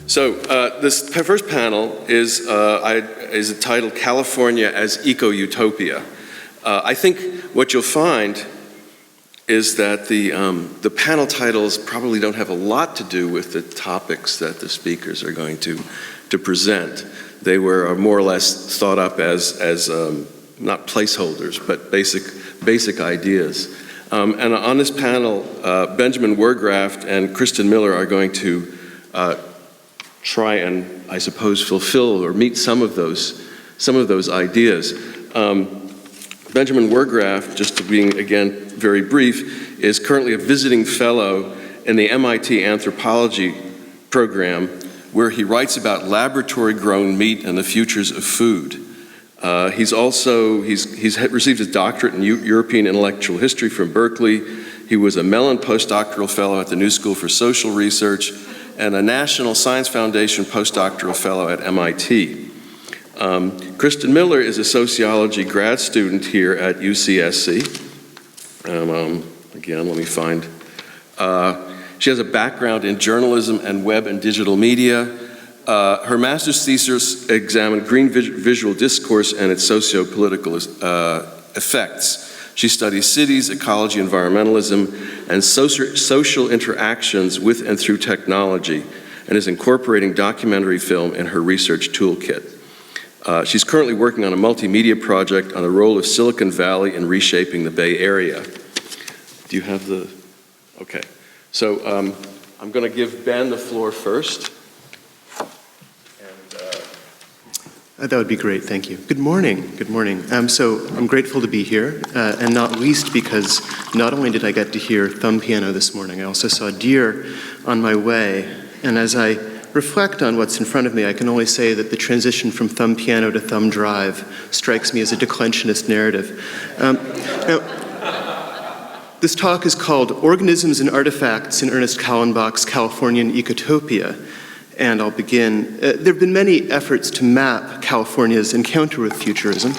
So this first panel is titled California as Eco-Utopia. I think what you'll find is that the panel titles probably don't have a lot to do with the topics that the speakers are going to present. They were more or less thought up as not placeholders, but basic ideas. And on this panel, Benjamin Wurgraft and Kristin Miller are going to try and, I suppose, fulfill or meet some of those ideas. Benjamin Wurgraft, just to being, again, very brief, is currently a visiting fellow in the MIT anthropology program, where he writes about laboratory-grown meat and the futures of food. He's received his doctorate in European intellectual history from Berkeley. He was a Mellon postdoctoral fellow at the New School for Social Research and a National Science Foundation postdoctoral fellow at MIT. Kristin Miller is a sociology grad student here at UCSC. Again, let me find. She has a background in journalism and web and digital media. Her master's thesis examined green visual discourse and its socio-political effects. She studies cities, ecology, environmentalism, and social interactions with and through technology, and is incorporating documentary film in her research toolkit. She's currently working on a multimedia project on the role of Silicon Valley in reshaping the Bay Area. Do you have the, okay. So I'm going to give Ben the floor first. That would be great, thank you. Good morning, good morning. So I'm grateful to be here, and not least because not only did I get to hear thumb piano this morning, I also saw deer on my way, and as I reflect on what's in front of me, I can only say that the transition from thumb piano to thumb drive strikes me as a declensionist narrative. Now, this talk is called Organisms and Artifacts in Ernest Callenbach's Californian Ecotopia. And I'll begin. There have been many efforts to map California's encounter with futurism,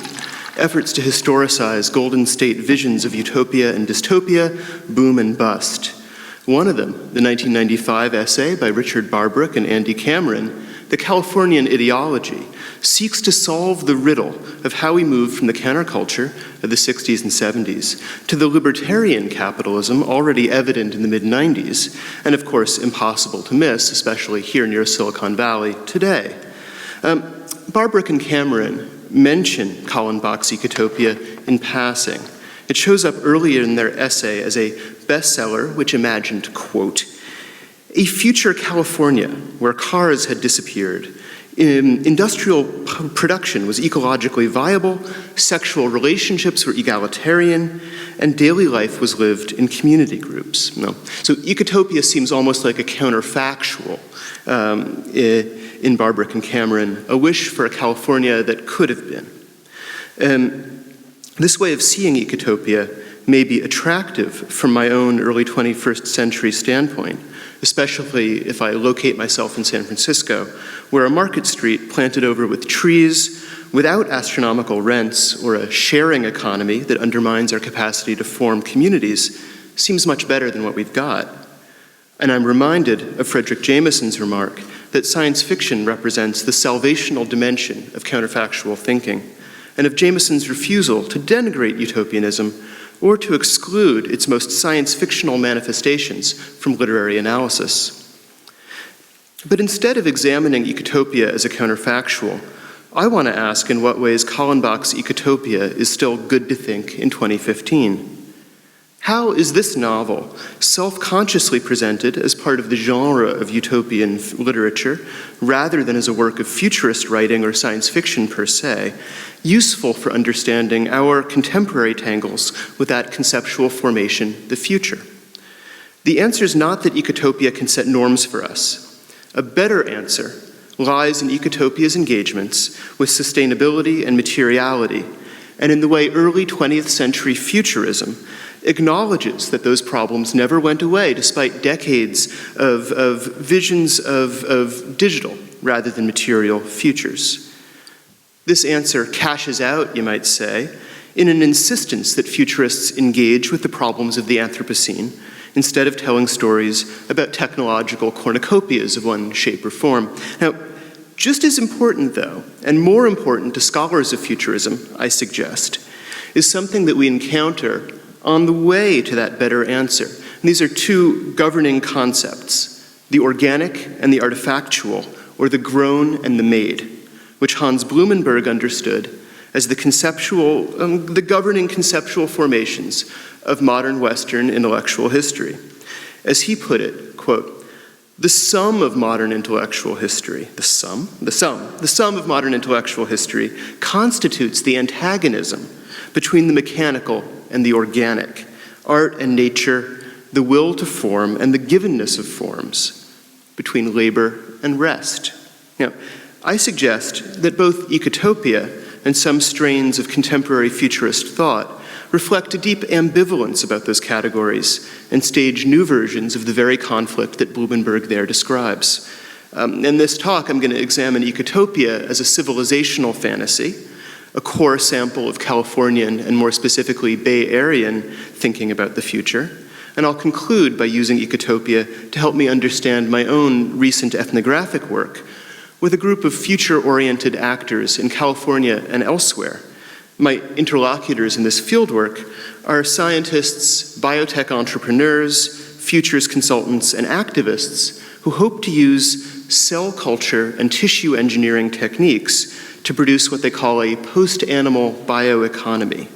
efforts to historicize Golden State visions of utopia and dystopia, boom and bust. One of them, the 1995 essay by Richard Barbrook and Andy Cameron, The Californian Ideology, seeks to solve the riddle of how we moved from the counterculture of the 60s and 70s to the libertarian capitalism already evident in the mid-90s, and of course impossible to miss, especially here near Silicon Valley today. Barbrook and Cameron mention Callenbach's Ecotopia in passing. It shows up earlier in their essay as a bestseller which imagined, quote, a future California where cars had disappeared, industrial production was ecologically viable, sexual relationships were egalitarian, and daily life was lived in community groups. No. So Ecotopia seems almost like a counterfactual in Barbrook and Cameron, a wish for a California that could have been. This way of seeing Ecotopia may be attractive from my own early 21st century standpoint, especially if I locate myself in San Francisco, where a market street planted over with trees, without astronomical rents or a sharing economy that undermines our capacity to form communities, seems much better than what we've got. And I'm reminded of Frederick Jameson's remark that science fiction represents the salvational dimension of counterfactual thinking, and of Jameson's refusal to denigrate utopianism or to exclude its most science-fictional manifestations from literary analysis. But instead of examining Ecotopia as a counterfactual, I want to ask in what ways Callenbach's Ecotopia is still good to think in 2015. How is this novel, self-consciously presented as part of the genre of utopian literature, rather than as a work of futurist writing or science fiction per se, useful for understanding our contemporary tangles with that conceptual formation, the future? The answer is not that Ecotopia can set norms for us. A better answer lies in Ecotopia's engagements with sustainability and materiality, and in the way early 20th century futurism acknowledges that those problems never went away despite decades of visions of digital rather than material futures. This answer cashes out, you might say, in an insistence that futurists engage with the problems of the Anthropocene instead of telling stories about technological cornucopias of one shape or form. Now, just as important, though, and more important to scholars of futurism, I suggest, is something that we encounter on the way to that better answer. And these are two governing concepts, the organic and the artifactual, or the grown and the made, which Hans Blumenberg understood as the governing conceptual formations of modern Western intellectual history. As he put it, quote, "The sum of modern intellectual history, the sum of modern intellectual history constitutes the antagonism between the mechanical and the organic, art and nature, the will to form and the givenness of forms, between labor and rest." Now, I suggest that both Ecotopia and some strains of contemporary futurist thought reflect a deep ambivalence about those categories and stage new versions of the very conflict that Blumenberg there describes. In this talk, I'm going to examine Ecotopia as a civilizational fantasy, a core sample of Californian and more specifically Bay Arean thinking about the future. And I'll conclude by using Ecotopia to help me understand my own recent ethnographic work with a group of future-oriented actors in California and elsewhere. My interlocutors in this fieldwork are scientists, biotech entrepreneurs, futures consultants, and activists who hope to use cell culture and tissue engineering techniques to produce what they call a post-animal bioeconomy.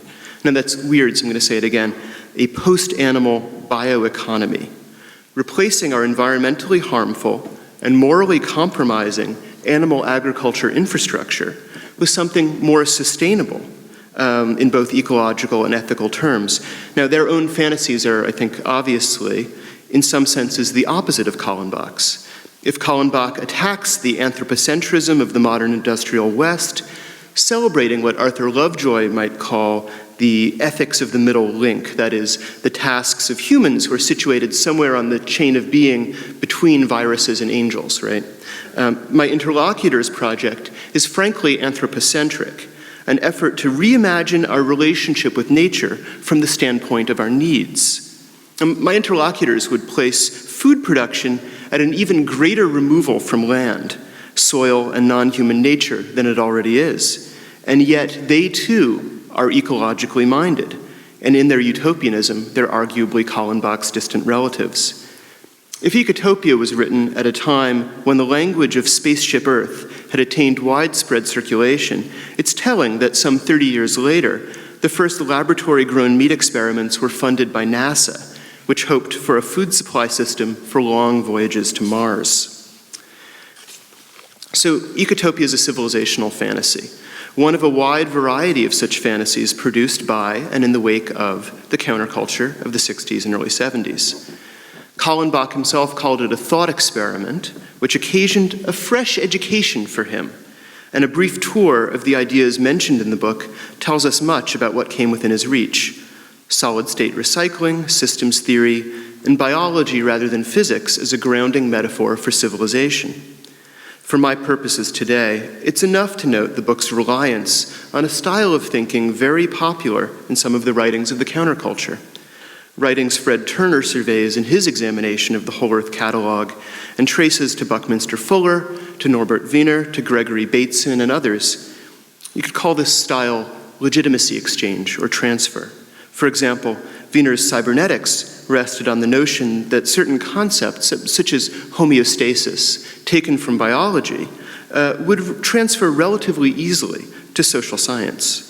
Now that's weird, so I'm going to say it again. A post-animal bioeconomy, replacing our environmentally harmful and morally compromising animal agriculture infrastructure with something more sustainable in both ecological and ethical terms. Now, their own fantasies are, I think, obviously, in some senses, the opposite of Callenbach's. If Callenbach attacks the anthropocentrism of the modern industrial West, celebrating what Arthur Lovejoy might call the ethics of the middle link, that is, the tasks of humans who are situated somewhere on the chain of being between viruses and angels, right? My interlocutor's project is frankly anthropocentric, an effort to reimagine our relationship with nature from the standpoint of our needs. My interlocutors would place food production at an even greater removal from land, soil, and non-human nature than it already is. And yet they too are ecologically minded, and in their utopianism, they're arguably Callenbach's distant relatives. If Ecotopia was written at a time when the language of spaceship Earth had attained widespread circulation, it's telling that some 30 years later, the first laboratory-grown meat experiments were funded by NASA, which hoped for a food supply system for long voyages to Mars. So Ecotopia is a civilizational fantasy, one of a wide variety of such fantasies produced by and in the wake of the counterculture of the 60s and early 70s. Callenbach himself called it a thought experiment, which occasioned a fresh education for him. And a brief tour of the ideas mentioned in the book tells us much about what came within his reach: solid-state recycling, systems theory, and biology rather than physics as a grounding metaphor for civilization. For my purposes today, it's enough to note the book's reliance on a style of thinking very popular in some of the writings of the counterculture. Writings Fred Turner surveys in his examination of the Whole Earth Catalog and traces to Buckminster Fuller, to Norbert Wiener, to Gregory Bateson, and others. You could call this style legitimacy exchange or transfer. For example, Wiener's cybernetics rested on the notion that certain concepts, such as homeostasis, taken from biology, would transfer relatively easily to social science.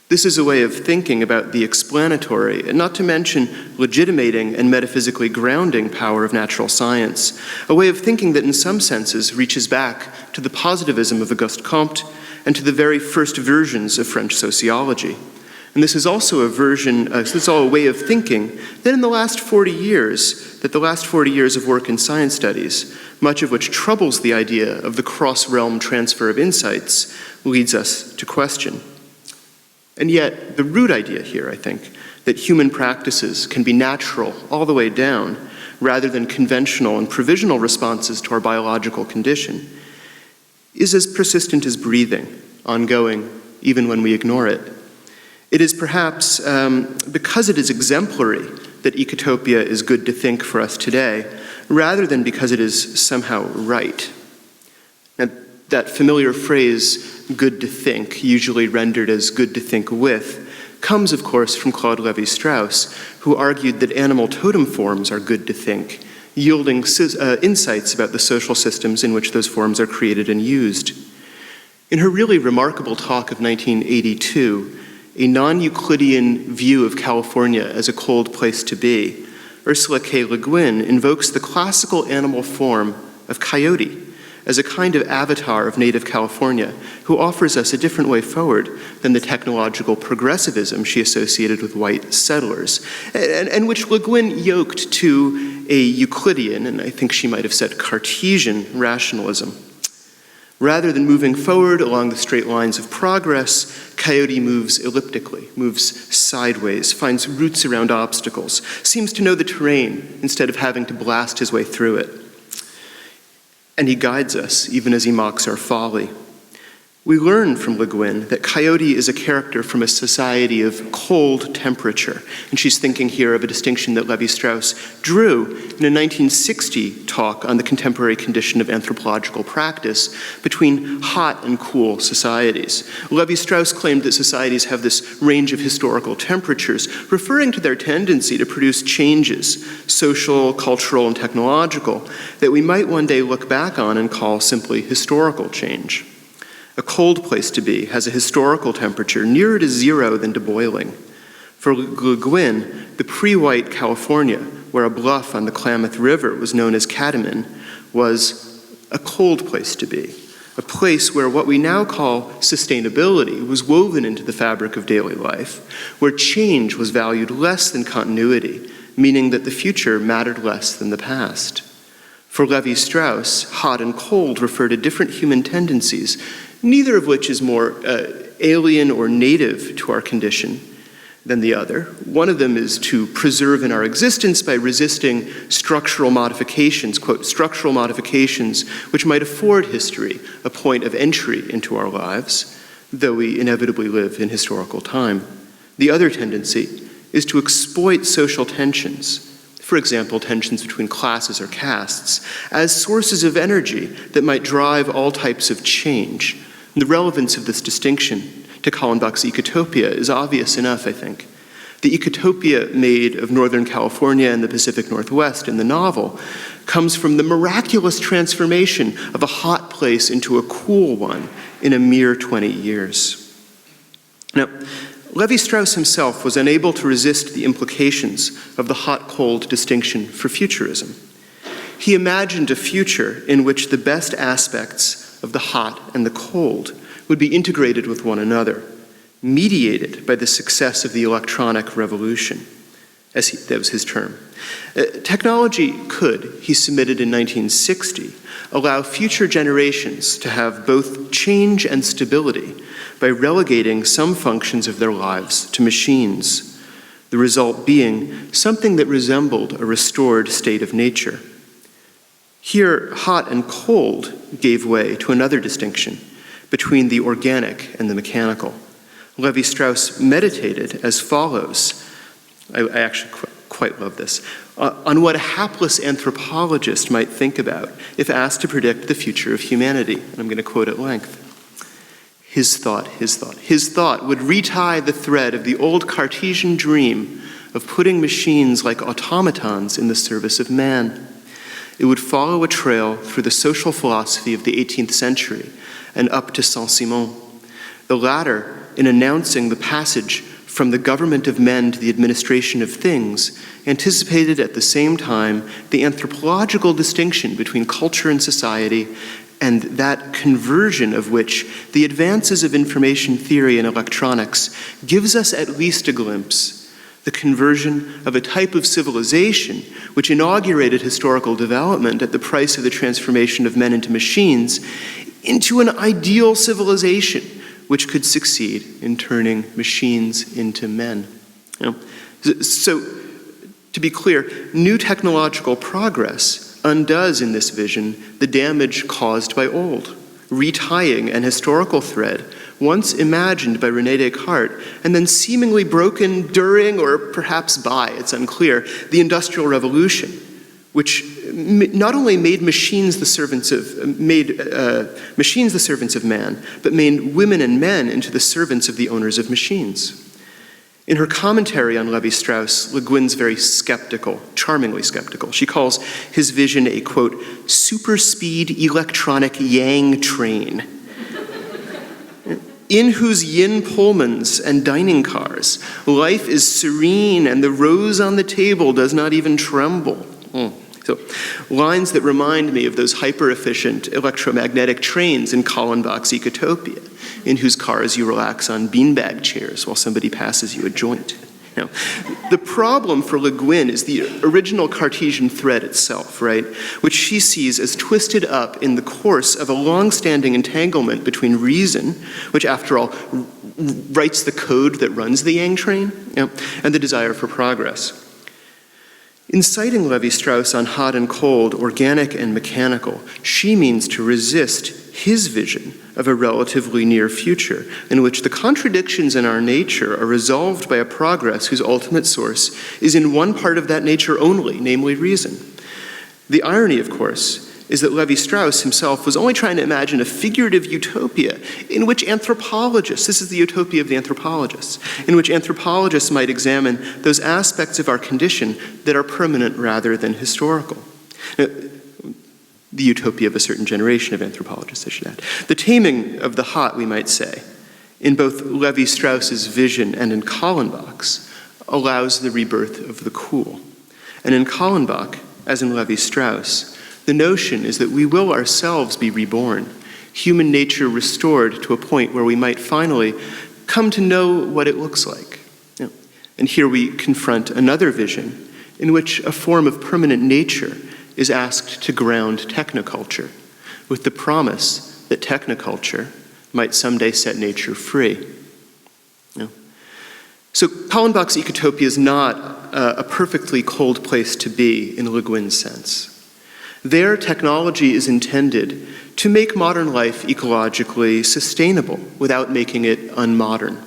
This is a way of thinking about the explanatory, and not to mention legitimating and metaphysically grounding power of natural science, a way of thinking that in some senses reaches back to the positivism of Auguste Comte and to the very first versions of French sociology. And this is also a way of thinking that in the last 40 years of work in science studies, much of which troubles the idea of the cross-realm transfer of insights, leads us to question. And yet, the root idea here, I think, that human practices can be natural all the way down, rather than conventional and provisional responses to our biological condition, is as persistent as breathing, ongoing, even when we ignore it. It is perhaps because it is exemplary that Ecotopia is good to think for us today, rather than because it is somehow right. Now, that familiar phrase, good to think, usually rendered as good to think with, comes, of course, from Claude Lévi-Strauss, who argued that animal totem forms are good to think, yielding insights about the social systems in which those forms are created and used. In her really remarkable talk of 1982, A Non-Euclidean View of California as a Cold Place to Be, Ursula K. Le Guin invokes the classical animal form of coyote as a kind of avatar of native California who offers us a different way forward than the technological progressivism she associated with white settlers, and which Le Guin yoked to a Euclidean, and I think she might have said Cartesian, rationalism. Rather than moving forward along the straight lines of progress, coyote moves elliptically, moves sideways, finds roots around obstacles, seems to know the terrain instead of having to blast his way through it. And he guides us, even as he mocks our folly. We learn from Le Guin that coyote is a character from a society of cold temperature, and she's thinking here of a distinction that Lévi-Strauss drew in a 1960 talk on the contemporary condition of anthropological practice between hot and cool societies. Lévi-Strauss claimed that societies have this range of historical temperatures, referring to their tendency to produce changes, social, cultural, and technological, that we might one day look back on and call simply historical change. A cold place to be has a historical temperature nearer to zero than to boiling. For Le Guin, the pre-white California, where a bluff on the Klamath River was known as Catamount, was a cold place to be, a place where what we now call sustainability was woven into the fabric of daily life, where change was valued less than continuity, meaning that the future mattered less than the past. For Lévi-Strauss, hot and cold refer to different human tendencies, neither of which is more alien or native to our condition than the other. One of them is to preserve in our existence by resisting structural modifications, quote, structural modifications which might afford history a point of entry into our lives, though we inevitably live in historical time. The other tendency is to exploit social tensions, for example, tensions between classes or castes, as sources of energy that might drive all types of change. And the relevance of this distinction to Callenbach's Ecotopia is obvious enough, I think. The Ecotopia made of Northern California and the Pacific Northwest in the novel comes from the miraculous transformation of a hot place into a cool one in a mere 20 years. Now, Lévi-Strauss himself was unable to resist the implications of the hot-cold distinction for futurism. He imagined a future in which the best aspects of the hot and the cold would be integrated with one another, mediated by the success of the electronic revolution, that was his term. Technology could, he submitted in 1960, allow future generations to have both change and stability by relegating some functions of their lives to machines, the result being something that resembled a restored state of nature. Here, hot and cold gave way to another distinction between the organic and the mechanical. Lévi-Strauss meditated as follows. I actually quite love this. On what a hapless anthropologist might think about if asked to predict the future of humanity. And I'm going to quote at length. His thought would retie the thread of the old Cartesian dream of putting machines like automatons in the service of man. It would follow a trail through the social philosophy of the 18th century and up to Saint-Simon. The latter, in announcing the passage from the government of men to the administration of things, anticipated at the same time the anthropological distinction between culture and society, and that conversion of which the advances of information theory and electronics gives us at least a glimpse. The conversion of a type of civilization which inaugurated historical development at the price of the transformation of men into machines into an ideal civilization which could succeed in turning machines into men. So, to be clear, new technological progress undoes in this vision the damage caused by old. retying an historical thread once imagined by René Descartes and then seemingly broken during or perhaps by, it's unclear, the Industrial Revolution, which not only made machines the servants of man, but made women and men into the servants of the owners of machines. In her commentary on Lévi-Strauss, Le Guin's very skeptical, charmingly skeptical. She calls his vision a, quote, super-speed electronic yang train, in whose yin Pullmans and dining cars, life is serene and the rose on the table does not even tremble. So, lines that remind me of those hyper-efficient electromagnetic trains in Callenbach's Ecotopia, in whose cars you relax on beanbag chairs while somebody passes you a joint. Now, the problem for Le Guin is the original Cartesian thread itself, right, which she sees as twisted up in the course of a long-standing entanglement between reason, which after all writes the code that runs the yang train, and the desire for progress. In citing Lévi-Strauss on hot and cold, organic and mechanical, she means to resist his vision of a relatively near future in which the contradictions in our nature are resolved by a progress whose ultimate source is in one part of that nature only, namely reason. The irony, of course, is that Lévi-Strauss himself was only trying to imagine a figurative utopia in which anthropologists, this is the utopia of the anthropologists, in which anthropologists might examine those aspects of our condition that are permanent rather than historical. The utopia of a certain generation of anthropologists, I should add. The taming of the hot, we might say, in both Lévi-Strauss's vision and in Callenbach's, allows the rebirth of the cool. And in Callenbach, as in Lévi-Strauss, the notion is that we will ourselves be reborn, human nature restored to a point where we might finally come to know what it looks like. And here we confront another vision in which a form of permanent nature is asked to ground technoculture, with the promise that technoculture might someday set nature free. So Callenbach's Ecotopia is not a perfectly cold place to be in Le Guin's sense. Their technology is intended to make modern life ecologically sustainable without making it unmodern.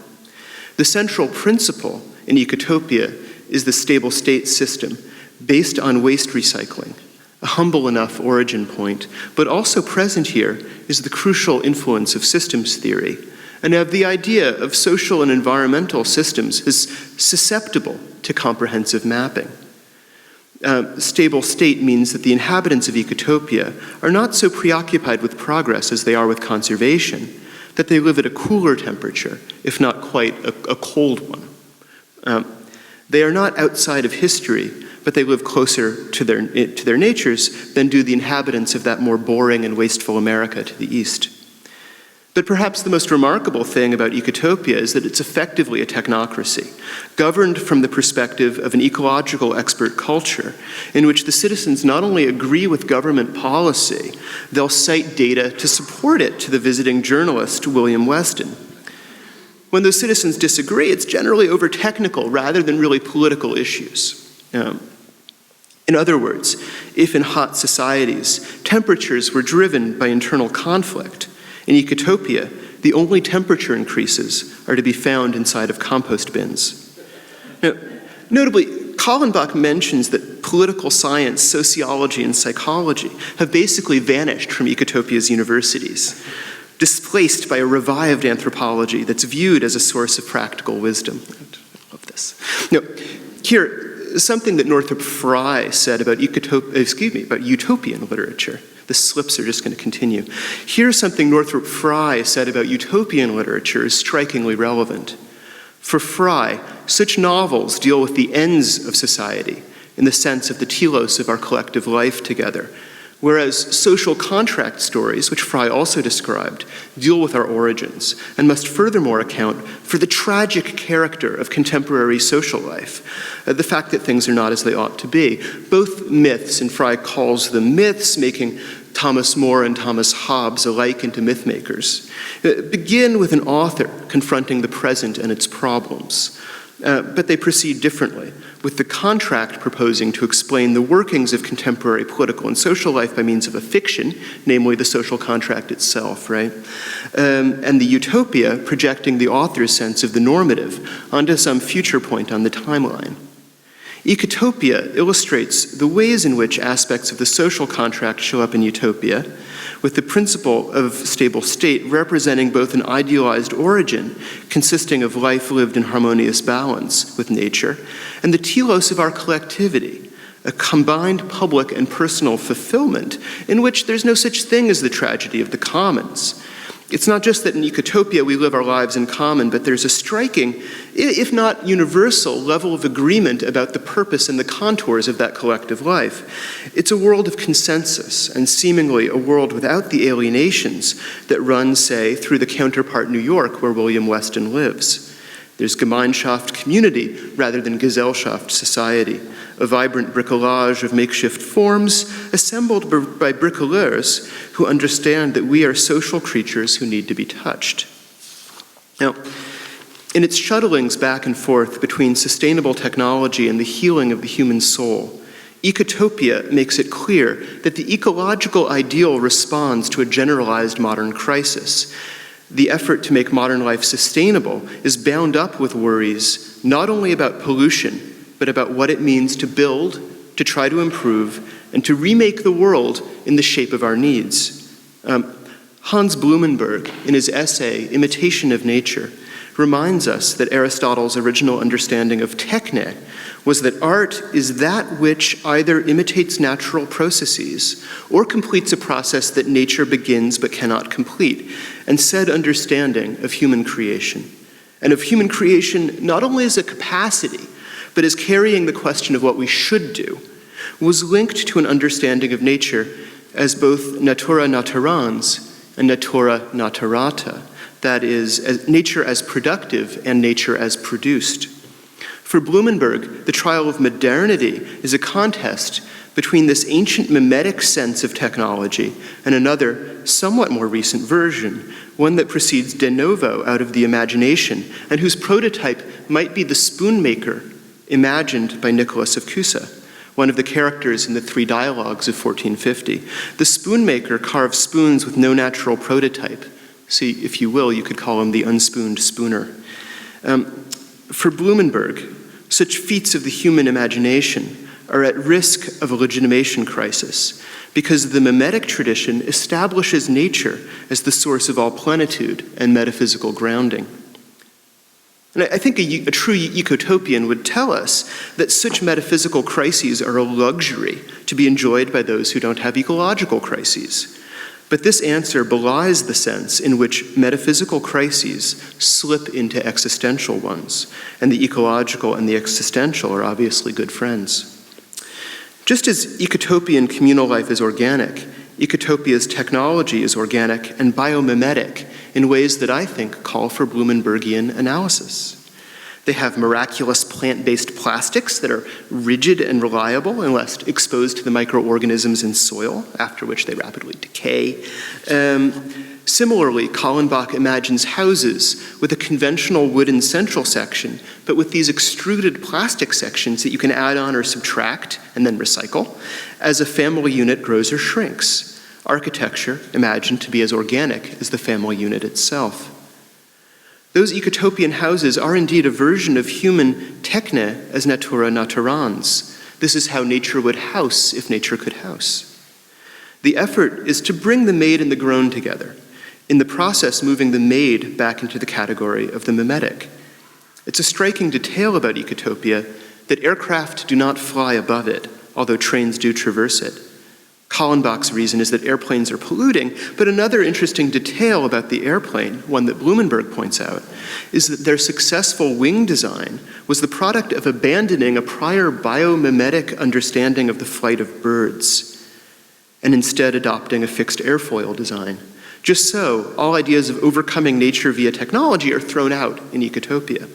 The central principle in Ecotopia is the stable state system based on waste recycling, a humble enough origin point, but also present here is the crucial influence of systems theory and of the idea of social and environmental systems as susceptible to comprehensive mapping. Stable state means that the inhabitants of Ecotopia are not so preoccupied with progress as they are with conservation, that they live at a cooler temperature, if not quite a cold one. They are not outside of history, but they live closer to their natures than do the inhabitants of that more boring and wasteful America to the east. But perhaps the most remarkable thing about Ecotopia is that it's effectively a technocracy, governed from the perspective of an ecological expert culture, in which the citizens not only agree with government policy, they'll cite data to support it to the visiting journalist, William Weston. When those citizens disagree, it's generally over technical rather than really political issues. In other words, if in hot societies, temperatures were driven by internal conflict, in Ecotopia, the only temperature increases are to be found inside of compost bins. Now, notably, Callenbach mentions that political science, sociology, and psychology have basically vanished from Ecotopia's universities, displaced by a revived anthropology that's viewed as a source of practical wisdom. I love this. Now, here, something that Northrop Frye said about utopian literature. The slips are just going to continue. Here's something Northrop Frye said about utopian literature is strikingly relevant. For Frye, such novels deal with the ends of society in the sense of the telos of our collective life together, whereas social contract stories, which Frye also described, deal with our origins and must furthermore account for the tragic character of contemporary social life, the fact that things are not as they ought to be. Both myths, and Frye calls them myths, making Thomas More and Thomas Hobbes alike into mythmakers, begin with an author confronting the present and its problems, But they proceed differently, with the contract proposing to explain the workings of contemporary political and social life by means of a fiction, namely the social contract itself, right? And the Utopia projecting the author's sense of the normative onto some future point on the timeline. Ecotopia illustrates the ways in which aspects of the social contract show up in Utopia, with the principle of stable state representing both an idealized origin consisting of life lived in harmonious balance with nature, and the telos of our collectivity, a combined public and personal fulfillment in which there's no such thing as the tragedy of the commons. It's not just that in Ecotopia we live our lives in common, but there's a striking, if not universal, level of agreement about the purpose and the contours of that collective life. It's a world of consensus, and seemingly a world without the alienations that run, say, through the counterpart New York where William Weston lives. There's Gemeinschaft community rather than Gesellschaft society, a vibrant bricolage of makeshift forms assembled by bricoleurs who understand that we are social creatures who need to be touched. Now, in its shuttlings back and forth between sustainable technology and the healing of the human soul, Ecotopia makes it clear that the ecological ideal responds to a generalized modern crisis. The effort to make modern life sustainable is bound up with worries not only about pollution, but about what it means to build, to try to improve, and to remake the world in the shape of our needs. Hans Blumenberg, in his essay, Imitation of Nature, reminds us that Aristotle's original understanding of techne was that art is that which either imitates natural processes or completes a process that nature begins but cannot complete, and said understanding of human creation. And of human creation not only as a capacity, but as carrying the question of what we should do, was linked to an understanding of nature as both natura naturans and natura naturata, that is, as nature as productive and nature as produced. For Blumenberg, the trial of modernity is a contest between this ancient mimetic sense of technology and another, somewhat more recent version, one that proceeds de novo out of the imagination and whose prototype might be the spoon maker imagined by Nicholas of Cusa, one of the characters in the three dialogues of 1450. The spoon maker carves spoons with no natural prototype. See, if you will, you could call him the unspooned spooner. For Blumenberg, such feats of the human imagination are at risk of a legitimation crisis because the mimetic tradition establishes nature as the source of all plenitude and metaphysical grounding. And I think a true ecotopian would tell us that such metaphysical crises are a luxury to be enjoyed by those who don't have ecological crises. But this answer belies the sense in which metaphysical crises slip into existential ones, and the ecological and the existential are obviously good friends. Just as ecotopian communal life is organic, Ecotopia's technology is organic and biomimetic in ways that I think call for Blumenbergian analysis. They have miraculous plant-based plastics that are rigid and reliable unless exposed to the microorganisms in soil, after which they rapidly decay. Similarly, Callenbach imagines houses with a conventional wooden central section, but with these extruded plastic sections that you can add on or subtract and then recycle as a family unit grows or shrinks. Architecture imagined to be as organic as the family unit itself. Those ecotopian houses are indeed a version of human techne as natura naturans. This is how nature would house if nature could house. The effort is to bring the made and the grown together, in the process moving the made back into the category of the mimetic. It's a striking detail about Ecotopia that aircraft do not fly above it, although trains do traverse it. Callenbach's reason is that airplanes are polluting, but another interesting detail about the airplane, one that Blumenberg points out, is that their successful wing design was the product of abandoning a prior biomimetic understanding of the flight of birds, and instead adopting a fixed airfoil design. Just so, all ideas of overcoming nature via technology are thrown out in Ecotopia.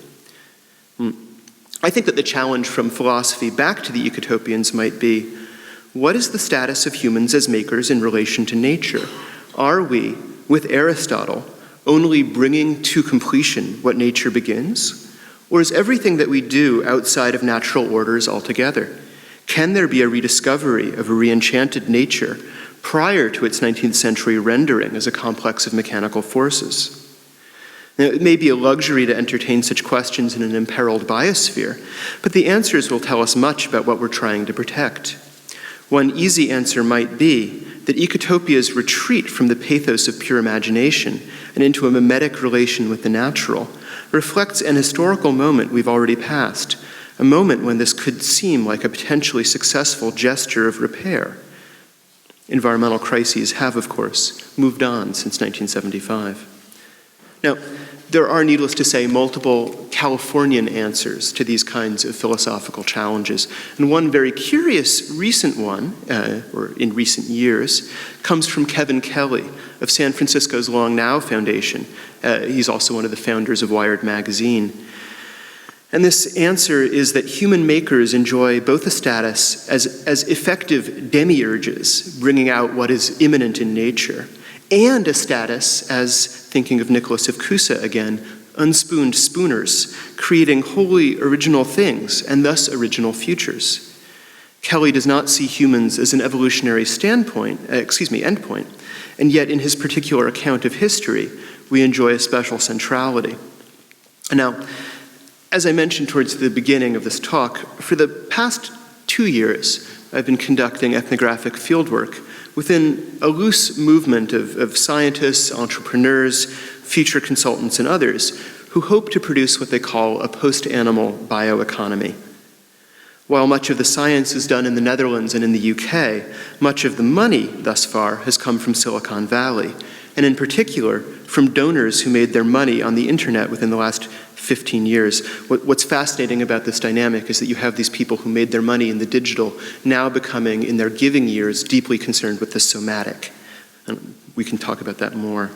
I think that the challenge from philosophy back to the Ecotopians might be, what is the status of humans as makers in relation to nature? Are we, with Aristotle, only bringing to completion what nature begins? Or is everything that we do outside of natural orders altogether? Can there be a rediscovery of a re-enchanted nature prior to its 19th century rendering as a complex of mechanical forces? Now, it may be a luxury to entertain such questions in an imperiled biosphere, but the answers will tell us much about what we're trying to protect. One easy answer might be that Ecotopia's retreat from the pathos of pure imagination and into a mimetic relation with the natural reflects an historical moment we've already passed, a moment when this could seem like a potentially successful gesture of repair. Environmental crises have, of course, moved on since 1975. Now, there are, needless to say, multiple Californian answers to these kinds of philosophical challenges. And one very curious recent one, or in recent years, comes from Kevin Kelly of San Francisco's Long Now Foundation. He's also one of the founders of Wired magazine. And this answer is that human makers enjoy both a status as effective demiurges, bringing out what is immanent in nature, and a status as, thinking of Nicholas of Cusa again, unspooned spooners, creating wholly original things and thus original futures. Kelly does not see humans as an evolutionary endpoint, and yet in his particular account of history, we enjoy a special centrality. Now, as I mentioned towards the beginning of this talk, for the past 2 years, I've been conducting ethnographic fieldwork within a loose movement of scientists, entrepreneurs, future consultants, and others who hope to produce what they call a post-animal bioeconomy. While much of the science is done in the Netherlands and in the UK, much of the money thus far has come from Silicon Valley, and in particular from donors who made their money on the internet within the last 15 years. What's fascinating about this dynamic is that you have these people who made their money in the digital now becoming, in their giving years, deeply concerned with the somatic. And we can talk about that more.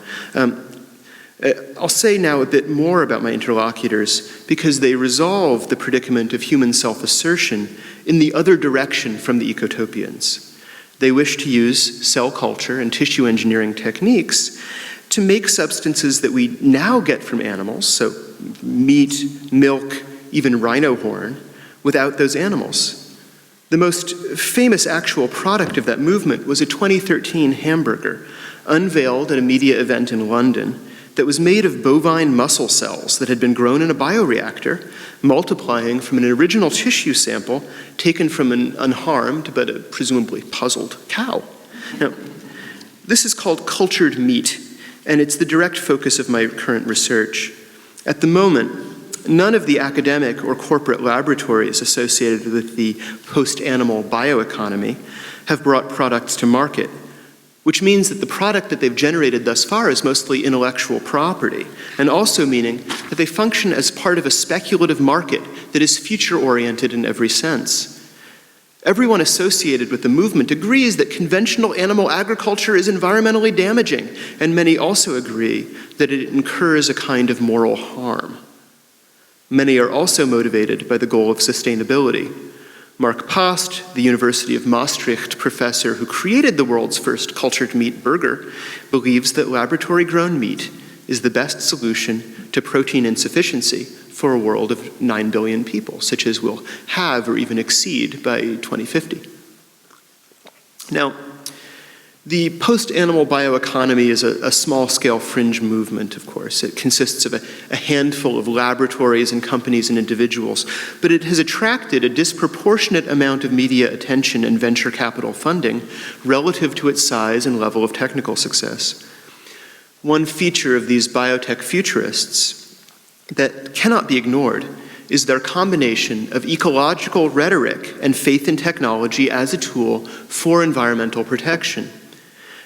I'll say now a bit more about my interlocutors because they resolve the predicament of human self-assertion in the other direction from the ecotopians. They wish to use cell culture and tissue engineering techniques to make substances that we now get from animals, so meat, milk, even rhino horn, without those animals. The most famous actual product of that movement was a 2013 hamburger unveiled at a media event in London that was made of bovine muscle cells that had been grown in a bioreactor, multiplying from an original tissue sample taken from an unharmed but a presumably puzzled cow. Now, this is called cultured meat, and it's the direct focus of my current research. At the moment, none of the academic or corporate laboratories associated with the post-animal bioeconomy have brought products to market, which means that the product that they've generated thus far is mostly intellectual property, and also meaning that they function as part of a speculative market that is future-oriented in every sense. Everyone associated with the movement agrees that conventional animal agriculture is environmentally damaging, and many also agree that it incurs a kind of moral harm. Many are also motivated by the goal of sustainability. Mark Post, the University of Maastricht professor who created the world's first cultured meat burger, believes that laboratory-grown meat is the best solution to protein insufficiency for a world of 9 billion people, such as we'll have or even exceed by 2050. Now, the post-animal bioeconomy is a small-scale fringe movement, of course. It consists of a handful of laboratories and companies and individuals, but it has attracted a disproportionate amount of media attention and venture capital funding relative to its size and level of technical success. One feature of these biotech futurists that cannot be ignored is their combination of ecological rhetoric and faith in technology as a tool for environmental protection.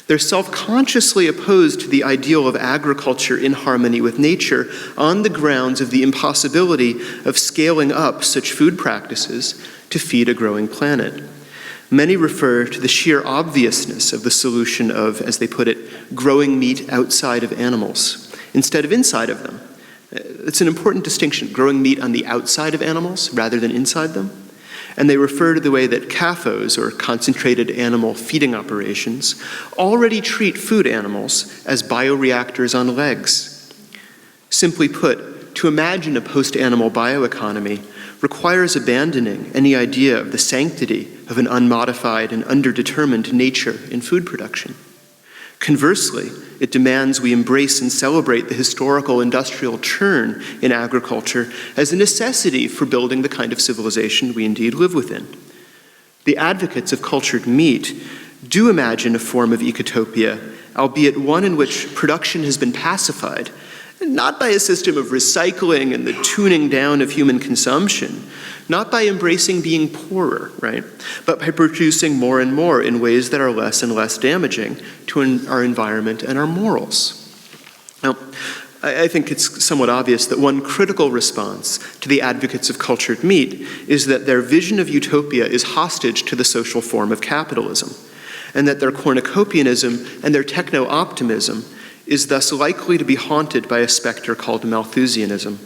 They're self-consciously opposed to the ideal of agriculture in harmony with nature on the grounds of the impossibility of scaling up such food practices to feed a growing planet. Many refer to the sheer obviousness of the solution of, as they put it, growing meat outside of animals instead of inside of them. It's an important distinction, growing meat on the outside of animals rather than inside them. And they refer to the way that CAFOs, or concentrated animal feeding operations, already treat food animals as bioreactors on legs. Simply put, to imagine a post-animal bioeconomy requires abandoning any idea of the sanctity of an unmodified and underdetermined nature in food production. Conversely, it demands we embrace and celebrate the historical industrial churn in agriculture as a necessity for building the kind of civilization we indeed live within. The advocates of cultured meat do imagine a form of ecotopia, albeit one in which production has been pacified, not by a system of recycling and the tuning down of human consumption, not by embracing being poorer, right, but by producing more and more in ways that are less and less damaging to our environment and our morals. Now, I think it's somewhat obvious that one critical response to the advocates of cultured meat is that their vision of utopia is hostage to the social form of capitalism, and that their cornucopianism and their techno-optimism is thus likely to be haunted by a specter called Malthusianism.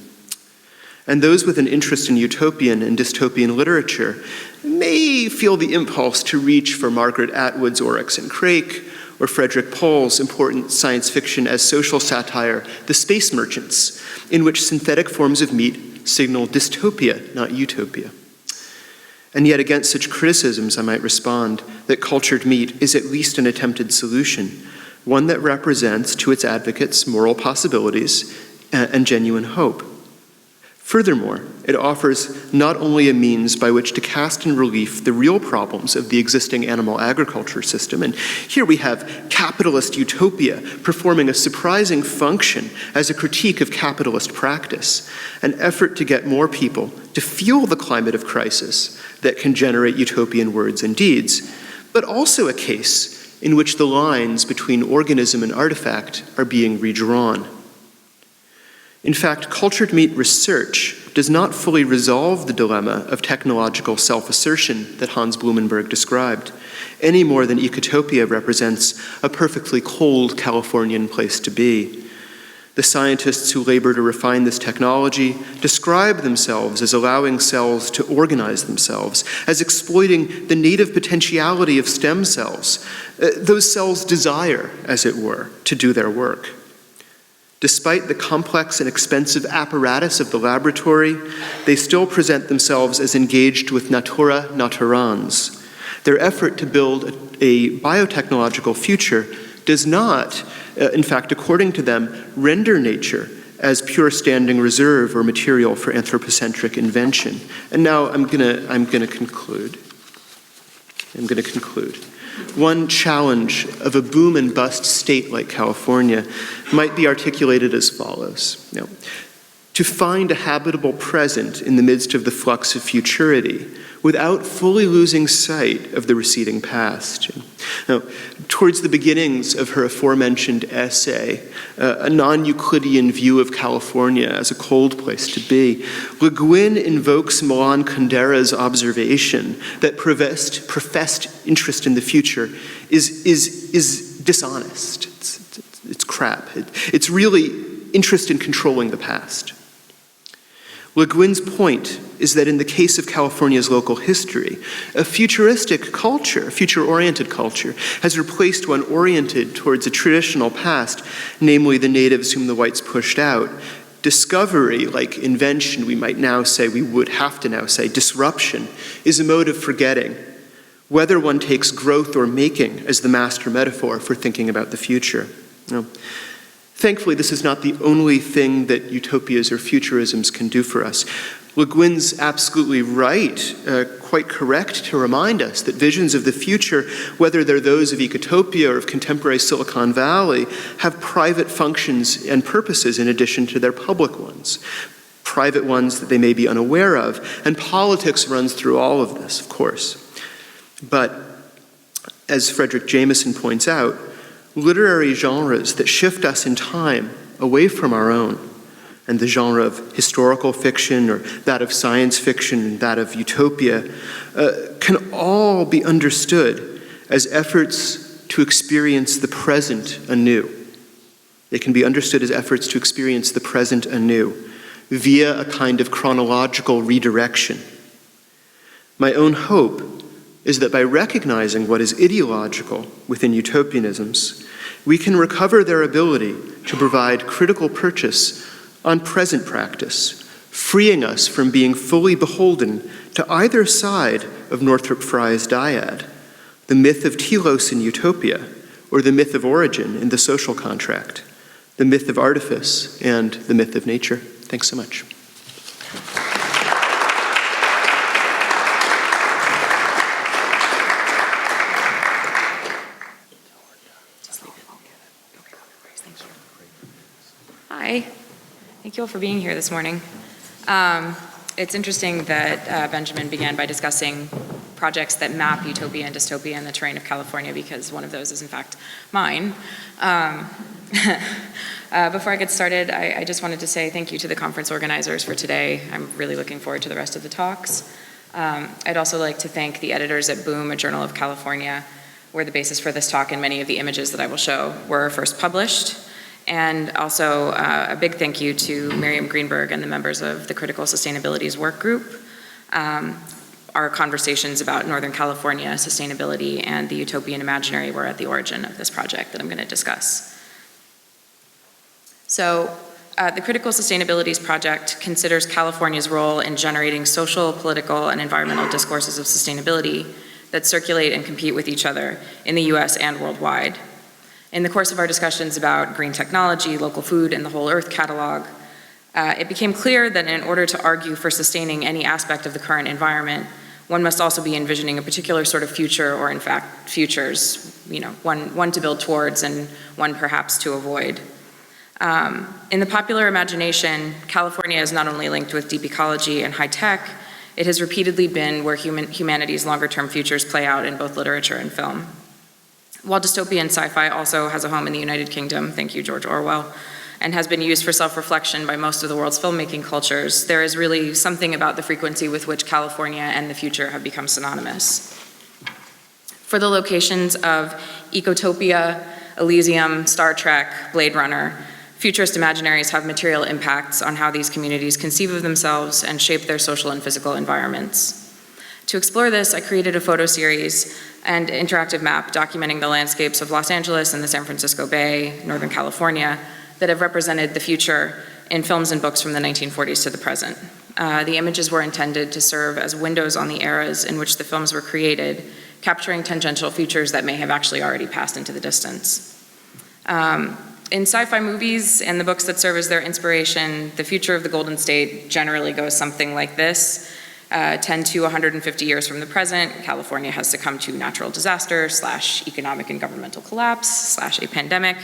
And those with an interest in utopian and dystopian literature may feel the impulse to reach for Margaret Atwood's Oryx and Crake, or Frederick Pohl's important science fiction as social satire, The Space Merchants, in which synthetic forms of meat signal dystopia, not utopia. And yet against such criticisms, I might respond that cultured meat is at least an attempted solution, one that represents to its advocates moral possibilities and genuine hope. Furthermore, it offers not only a means by which to cast in relief the real problems of the existing animal agriculture system, and here we have capitalist utopia performing a surprising function as a critique of capitalist practice, an effort to get more people to feel the climate of crisis that can generate utopian words and deeds, but also a case in which the lines between organism and artifact are being redrawn. In fact, cultured meat research does not fully resolve the dilemma of technological self-assertion that Hans Blumenberg described, any more than Ecotopia represents a perfectly cold Californian place to be. The scientists who labor to refine this technology describe themselves as allowing cells to organize themselves, as exploiting the native potentiality of stem cells. Those cells desire, as it were, to do their work. Despite the complex and expensive apparatus of the laboratory, they still present themselves as engaged with natura naturans. Their effort to build a biotechnological future does not, in fact, according to them, render nature as pure standing reserve or material for anthropocentric invention. And now I'm gonna conclude. One challenge of a boom and bust state like California might be articulated as follows. Now, to find a habitable present in the midst of the flux of futurity without fully losing sight of the receding past. Now, towards the beginnings of her aforementioned essay, A Non-Euclidean View of California as a Cold Place to Be, Le Guin invokes Milan Kundera's observation that professed interest in the future is dishonest. It's crap. It's really interest in controlling the past. Le Guin's point is that in the case of California's local history, a futuristic culture, a future-oriented culture, has replaced one oriented towards a traditional past, namely the natives whom the whites pushed out. Discovery, like invention, we would have to now say, disruption, is a mode of forgetting, whether one takes growth or making as the master metaphor for thinking about the future. Now, thankfully, this is not the only thing that utopias or futurisms can do for us. Le Guin's absolutely right, quite correct to remind us that visions of the future, whether they're those of Ecotopia or of contemporary Silicon Valley, have private functions and purposes in addition to their public ones. Private ones that they may be unaware of, and politics runs through all of this, of course. But, as Frederick Jameson points out, literary genres that shift us in time away from our own, and the genre of historical fiction or that of science fiction and that of utopia, can all be understood as efforts to experience the present anew. They can be understood as efforts to experience the present anew via a kind of chronological redirection. My own hope is that by recognizing what is ideological within utopianisms, we can recover their ability to provide critical purchase on present practice, freeing us from being fully beholden to either side of Northrop Frye's dyad, the myth of telos in Utopia, or the myth of origin in the social contract, the myth of artifice and the myth of nature. Thanks so much. Hi, thank you all for being here this morning. It's interesting that Benjamin began by discussing projects that map Utopia and Dystopia in the terrain of California, because one of those is in fact mine. Before I get started, I just wanted to say thank you to the conference organizers for today. I'm really looking forward to the rest of the talks. I'd also like to thank the editors at Boom, a journal of California, where the basis for this talk and many of the images that I will show were first published. And also a big thank you to Miriam Greenberg and the members of the Critical Sustainabilities Work Group. Our conversations about Northern California sustainability and the utopian imaginary were at the origin of this project that I'm going to discuss. So the Critical Sustainabilities Project considers California's role in generating social, political, and environmental discourses of sustainability that circulate and compete with each other in the US and worldwide. In the course of our discussions about green technology, local food, and the Whole Earth catalog, it became clear that in order to argue for sustaining any aspect of the current environment, one must also be envisioning a particular sort of future, or in fact, futures, one to build towards and one perhaps to avoid. In the popular imagination, California is not only linked with deep ecology and high tech, it has repeatedly been where humanity's longer-term futures play out in both literature and film. While dystopian sci-fi also has a home in the United Kingdom, thank you, George Orwell, and has been used for self-reflection by most of the world's filmmaking cultures, there is really something about the frequency with which California and the future have become synonymous. For the locations of Ecotopia, Elysium, Star Trek, Blade Runner, futurist imaginaries have material impacts on how these communities conceive of themselves and shape their social and physical environments. To explore this, I created a photo series and interactive map documenting the landscapes of Los Angeles and the San Francisco Bay, Northern California, that have represented the future in films and books from the 1940s to the present. The images were intended to serve as windows on the eras in which the films were created, capturing tangential futures that may have actually already passed into the distance. In sci-fi movies and the books that serve as their inspiration, the future of the Golden State generally goes something like this. 10 to 150 years from the present, California has succumbed to natural disaster / economic and governmental collapse / a pandemic,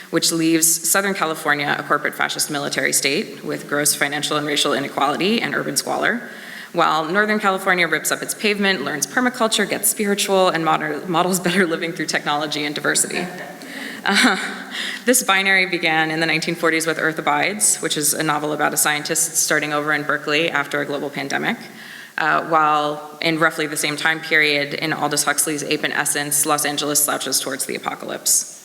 which leaves Southern California a corporate fascist military state with gross financial and racial inequality and urban squalor, while Northern California rips up its pavement, learns permaculture, gets spiritual, and models better living through technology and diversity. This binary began in the 1940s with Earth Abides, which is a novel about a scientist starting over in Berkeley after a global pandemic. While in roughly the same time period in Aldous Huxley's Ape in Essence, Los Angeles slouches towards the apocalypse.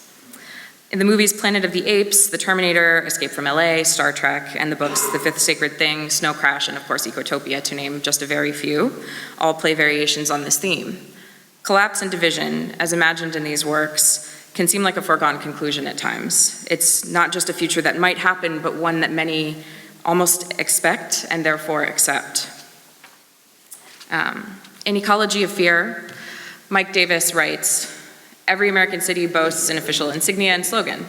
In the movies Planet of the Apes, The Terminator, Escape from LA, Star Trek, and the books The Fifth Sacred Thing, Snow Crash, and of course Ecotopia, to name just a very few, all play variations on this theme. Collapse and division, as imagined in these works, can seem like a foregone conclusion at times. It's not just a future that might happen, but one that many almost expect and therefore accept. In Ecology of Fear, Mike Davis writes, "Every American city boasts an official insignia and slogan.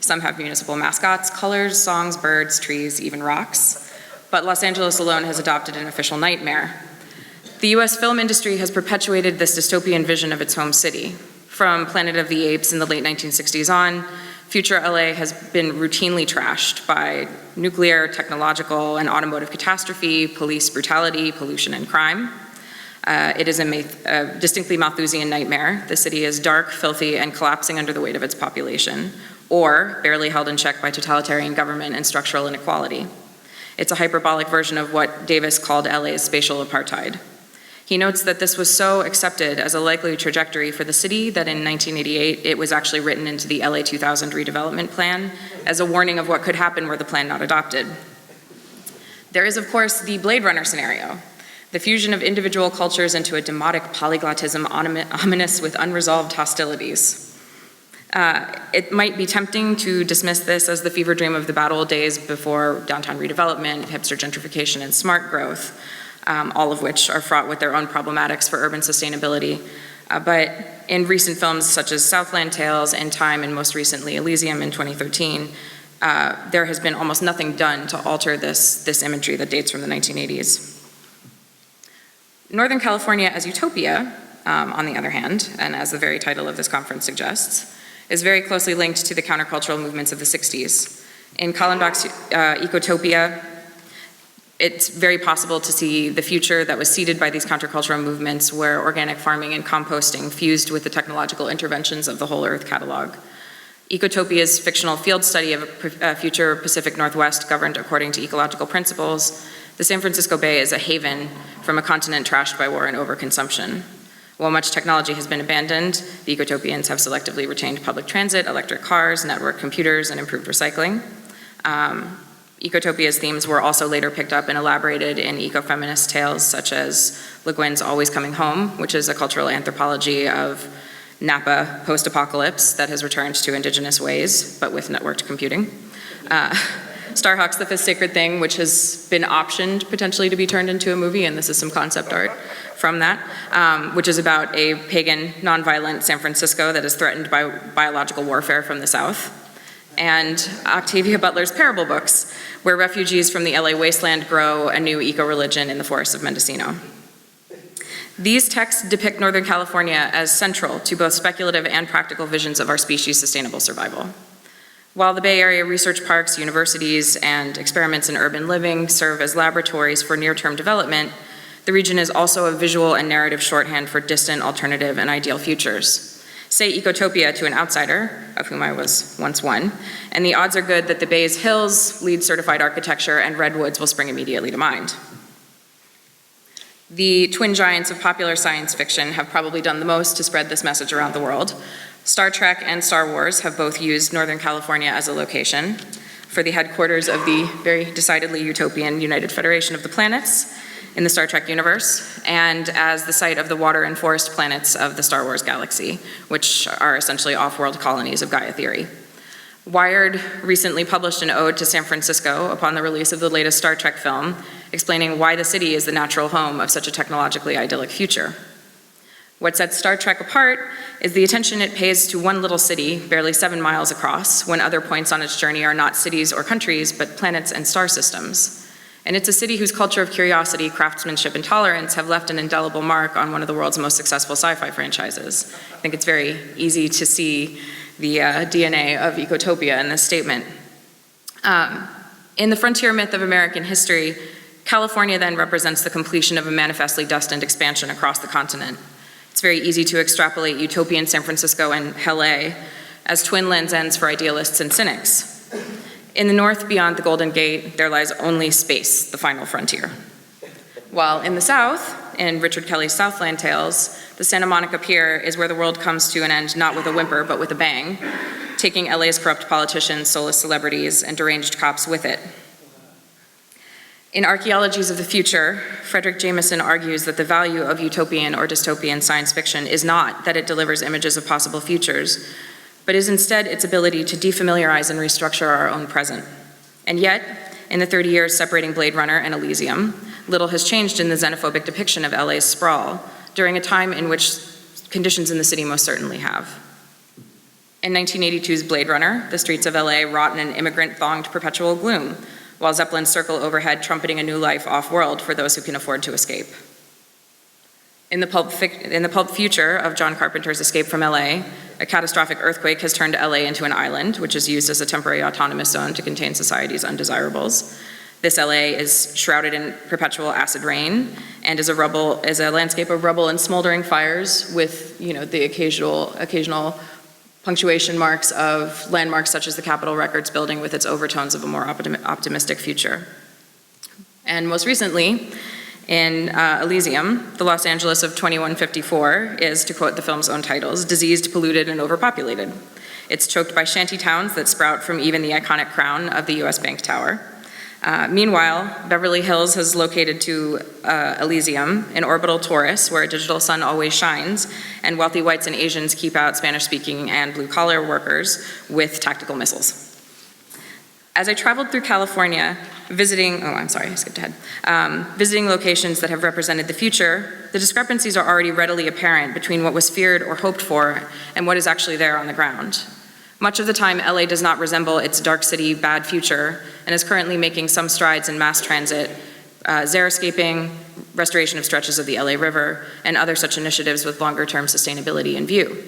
Some have municipal mascots, colors, songs, birds, trees, even rocks. But Los Angeles alone has adopted an official nightmare. The US film industry has perpetuated this dystopian vision of its home city. From Planet of the Apes in the late 1960s on, future LA has been routinely trashed by nuclear, technological, and automotive catastrophe, police brutality, pollution, and crime. It is a distinctly Malthusian nightmare. The city is dark, filthy, and collapsing under the weight of its population, or barely held in check by totalitarian government and structural inequality. It's a hyperbolic version of what Davis called LA's spatial apartheid. He notes that this was so accepted as a likely trajectory for the city that in 1988, it was actually written into the LA 2000 redevelopment plan as a warning of what could happen were the plan not adopted. There is, of course, the Blade Runner scenario, the fusion of individual cultures into a demotic polyglottism ominous with unresolved hostilities. It might be tempting to dismiss this as the fever dream of the bad old days before downtown redevelopment, hipster gentrification, and smart growth, all of which are fraught with their own problematics for urban sustainability. But in recent films such as Southland Tales, In Time, and most recently Elysium in 2013, there has been almost nothing done to alter this imagery that dates from the 1980s. Northern California as Utopia, on the other hand, and as the very title of this conference suggests, is very closely linked to the countercultural movements of the 60s. In Callenbach's Ecotopia, it's very possible to see the future that was seeded by these countercultural movements where organic farming and composting fused with the technological interventions of the Whole Earth catalog. Ecotopia's fictional field study of a future Pacific Northwest governed according to ecological principles. The San Francisco Bay is a haven from a continent trashed by war and overconsumption. While much technology has been abandoned, the Ecotopians have selectively retained public transit, electric cars, network computers, and improved recycling. Ecotopia's themes were also later picked up and elaborated in ecofeminist tales such as Le Guin's Always Coming Home, which is a cultural anthropology of Napa post-apocalypse that has returned to indigenous ways, but with networked computing. Starhawk's The Fifth Sacred Thing, which has been optioned potentially to be turned into a movie, and this is some concept art from that, which is about a pagan, nonviolent San Francisco that is threatened by biological warfare from the South. And Octavia Butler's Parable Books, where refugees from the LA wasteland grow a new eco-religion in the forests of Mendocino. These texts depict Northern California as central to both speculative and practical visions of our species' sustainable survival. While the Bay Area research parks, universities, and experiments in urban living serve as laboratories for near-term development, the region is also a visual and narrative shorthand for distant, alternative, and ideal futures. Say Ecotopia to an outsider, of whom I was once one, and the odds are good that the Bay's hills, LEED certified architecture, and redwoods will spring immediately to mind. The twin giants of popular science fiction have probably done the most to spread this message around the world. Star Trek and Star Wars have both used Northern California as a location for the headquarters of the very decidedly utopian United Federation of the Planets in the Star Trek universe, and as the site of the water and forest planets of the Star Wars galaxy, which are essentially off-world colonies of Gaia theory. Wired recently published an ode to San Francisco upon the release of the latest Star Trek film, explaining why the city is the natural home of such a technologically idyllic future. What sets Star Trek apart is the attention it pays to one little city, barely 7 miles across, when other points on its journey are not cities or countries, but planets and star systems. And it's a city whose culture of curiosity, craftsmanship, and tolerance have left an indelible mark on one of the world's most successful sci-fi franchises. I think it's very easy to see the DNA of Ecotopia in this statement. In the frontier myth of American history, California then represents the completion of a manifestly destined expansion across the continent. It's very easy to extrapolate utopian San Francisco and LA as twin lens ends for idealists and cynics. In the north, beyond the Golden Gate, there lies only space, the final frontier. While in the south, in Richard Kelly's Southland Tales, the Santa Monica Pier is where the world comes to an end not with a whimper, but with a bang, taking LA's corrupt politicians, soulless celebrities, and deranged cops with it. In Archaeologies of the Future, Frederick Jameson argues that the value of utopian or dystopian science fiction is not that it delivers images of possible futures, but is instead its ability to defamiliarize and restructure our own present. And yet, in the 30 years separating Blade Runner and Elysium, little has changed in the xenophobic depiction of LA's sprawl, during a time in which conditions in the city most certainly have. In 1982's Blade Runner, the streets of LA wrought in an immigrant-thonged perpetual gloom, while Zeppelins circle overhead trumpeting a new life off-world for those who can afford to escape. In the pulp future of John Carpenter's Escape from LA, a catastrophic earthquake has turned LA into an island, which is used as a temporary autonomous zone to contain society's undesirables. This LA is shrouded in perpetual acid rain and is a landscape of rubble and smoldering fires with, the occasional punctuation marks of landmarks such as the Capitol Records building with its overtones of a more optimistic future. And most recently, in Elysium, the Los Angeles of 2154 is, to quote the film's own titles, diseased, polluted, and overpopulated. It's choked by shanty towns that sprout from even the iconic crown of the US Bank Tower. Meanwhile, Beverly Hills has located to Elysium, an orbital torus where a digital sun always shines, and wealthy whites and Asians keep out Spanish-speaking and blue-collar workers with tactical missiles. As I traveled through California, visiting locations that have represented the future, the discrepancies are already readily apparent between what was feared or hoped for and what is actually there on the ground. Much of the time, LA does not resemble its dark city bad future and is currently making some strides in mass transit, xeriscaping, restoration of stretches of the LA River, and other such initiatives with longer-term sustainability in view.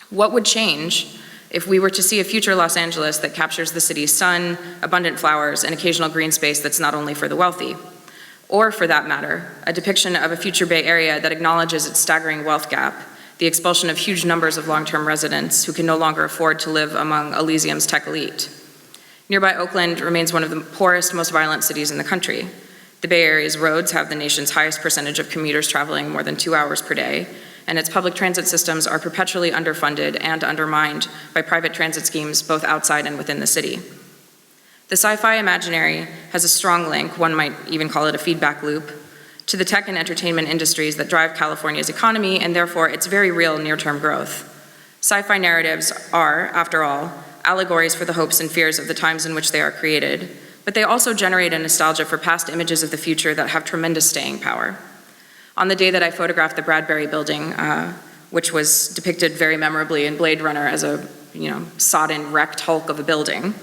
What would change if we were to see a future Los Angeles that captures the city's sun, abundant flowers, and occasional green space that's not only for the wealthy? Or, for that matter, a depiction of a future Bay Area that acknowledges its staggering wealth gap, the expulsion of huge numbers of long-term residents who can no longer afford to live among Elysium's tech elite. Nearby Oakland remains one of the poorest, most violent cities in the country. The Bay Area's roads have the nation's highest percentage of commuters traveling more than 2 hours per day, and its public transit systems are perpetually underfunded and undermined by private transit schemes both outside and within the city. The sci-fi imaginary has a strong link, one might even call it a feedback loop, to the tech and entertainment industries that drive California's economy and therefore its very real near-term growth. Sci-fi narratives are, after all, allegories for the hopes and fears of the times in which they are created, but they also generate a nostalgia for past images of the future that have tremendous staying power. On the day that I photographed the Bradbury building, which was depicted very memorably in Blade Runner as a sodden, wrecked hulk of a building,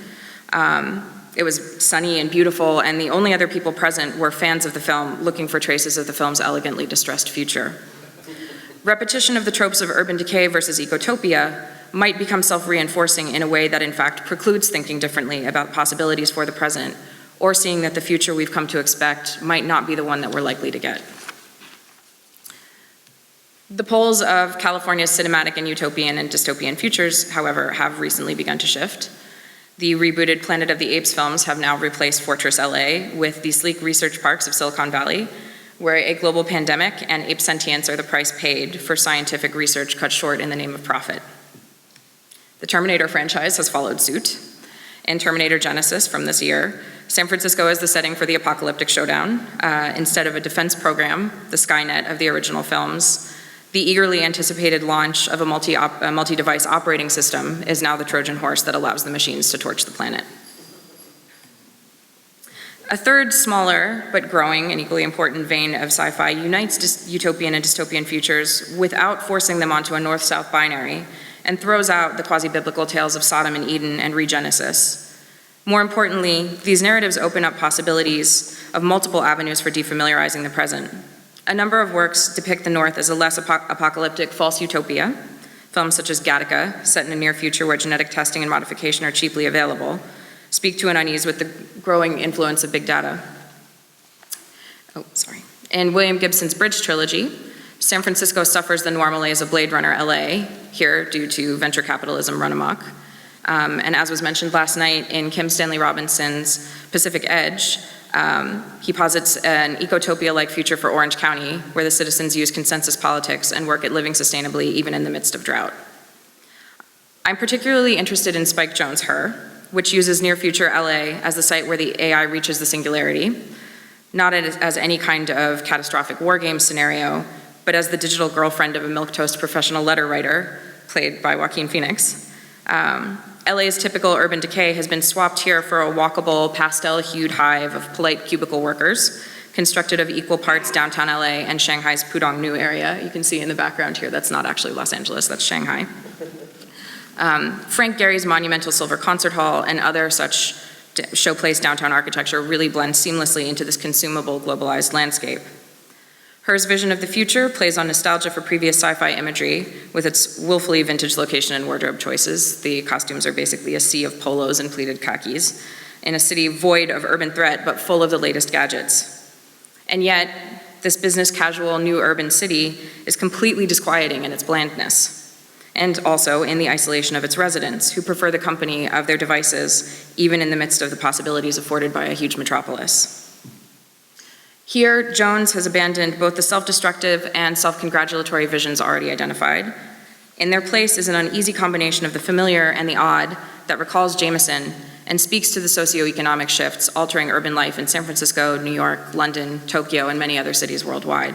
it was sunny and beautiful, and the only other people present were fans of the film looking for traces of the film's elegantly distressed future. Repetition of the tropes of urban decay versus ecotopia might become self-reinforcing in a way that in fact precludes thinking differently about possibilities for the present, or seeing that the future we've come to expect might not be the one that we're likely to get. The poles of California's cinematic and utopian and dystopian futures, however, have recently begun to shift. The rebooted Planet of the Apes films have now replaced Fortress LA with the sleek research parks of Silicon Valley, where a global pandemic and ape sentience are the price paid for scientific research cut short in the name of profit. The Terminator franchise has followed suit. In Terminator Genesis from this year, San Francisco is the setting for the apocalyptic showdown. Instead of a defense program, the Skynet of the original films, the eagerly anticipated launch of a multi-device operating system is now the Trojan horse that allows the machines to torch the planet. A third, smaller, but growing and equally important vein of sci-fi unites utopian and dystopian futures without forcing them onto a north-south binary and throws out the quasi-biblical tales of Sodom and Eden and regenesis. More importantly, these narratives open up possibilities of multiple avenues for defamiliarizing the present. A number of works depict the North as a less apocalyptic false utopia. Films such as Gattaca, set in a near future where genetic testing and modification are cheaply available, speak to an unease with the growing influence of big data. In William Gibson's Bridge trilogy, San Francisco suffers the noir malaise of Blade Runner LA, here due to venture capitalism run amok. And as was mentioned last night in Kim Stanley Robinson's Pacific Edge, he posits an ecotopia-like future for Orange County, where the citizens use consensus politics and work at living sustainably even in the midst of drought. I'm particularly interested in Spike Jonze' Her, which uses near-future LA as the site where the AI reaches the singularity, not as any kind of catastrophic war game scenario, but as the digital girlfriend of a milquetoast professional letter writer, played by Joaquin Phoenix. LA's typical urban decay has been swapped here for a walkable, pastel-hued hive of polite cubicle workers, constructed of equal parts downtown LA and Shanghai's Pudong Nu area. You can see in the background here, that's not actually Los Angeles, that's Shanghai. Frank Gehry's monumental silver concert hall and other such showplace downtown architecture really blend seamlessly into this consumable, globalized landscape. Her's vision of the future plays on nostalgia for previous sci-fi imagery with its willfully vintage location and wardrobe choices. The costumes are basically a sea of polos and pleated khakis in a city void of urban threat but full of the latest gadgets. And yet, this business casual new urban city is completely disquieting in its blandness, and also in the isolation of its residents, who prefer the company of their devices even in the midst of the possibilities afforded by a huge metropolis. Here, Jonze has abandoned both the self-destructive and self-congratulatory visions already identified. In their place is an uneasy combination of the familiar and the odd that recalls Jameson and speaks to the socioeconomic shifts altering urban life in San Francisco, New York, London, Tokyo, and many other cities worldwide.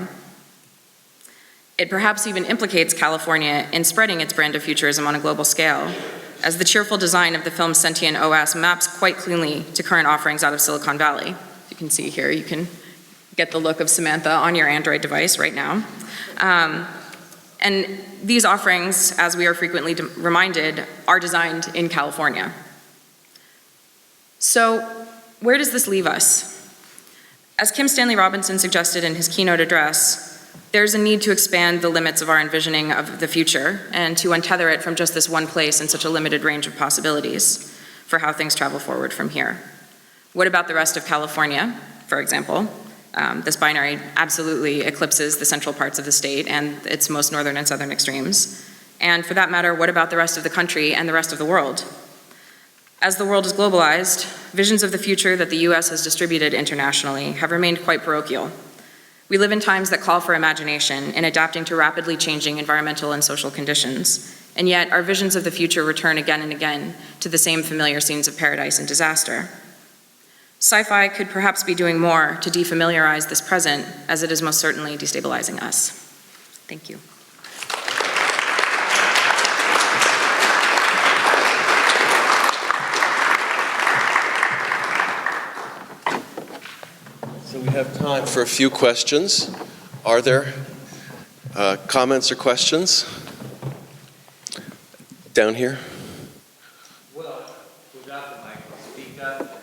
It perhaps even implicates California in spreading its brand of futurism on a global scale, as the cheerful design of the film's sentient OS maps quite cleanly to current offerings out of Silicon Valley. You can see here, you can get the look of Samantha on your Android device right now. And these offerings, as we are frequently reminded, are designed in California. So where does this leave us? As Kim Stanley Robinson suggested in his keynote address, there's a need to expand the limits of our envisioning of the future and to untether it from just this one place in such a limited range of possibilities for how things travel forward from here. What about the rest of California, for example? This binary absolutely eclipses the central parts of the state and its most northern and southern extremes. And for that matter, what about the rest of the country and the rest of the world? As the world is globalized, visions of the future that the US has distributed internationally have remained quite parochial. We live in times that call for imagination in adapting to rapidly changing environmental and social conditions, and yet our visions of the future return again and again to the same familiar scenes of paradise and disaster. Sci-fi could perhaps be doing more to defamiliarize this present, as it is most certainly destabilizing us. Thank you. So we have time for a few questions. Are there comments or questions? Down here? Well, without the mic, speak up.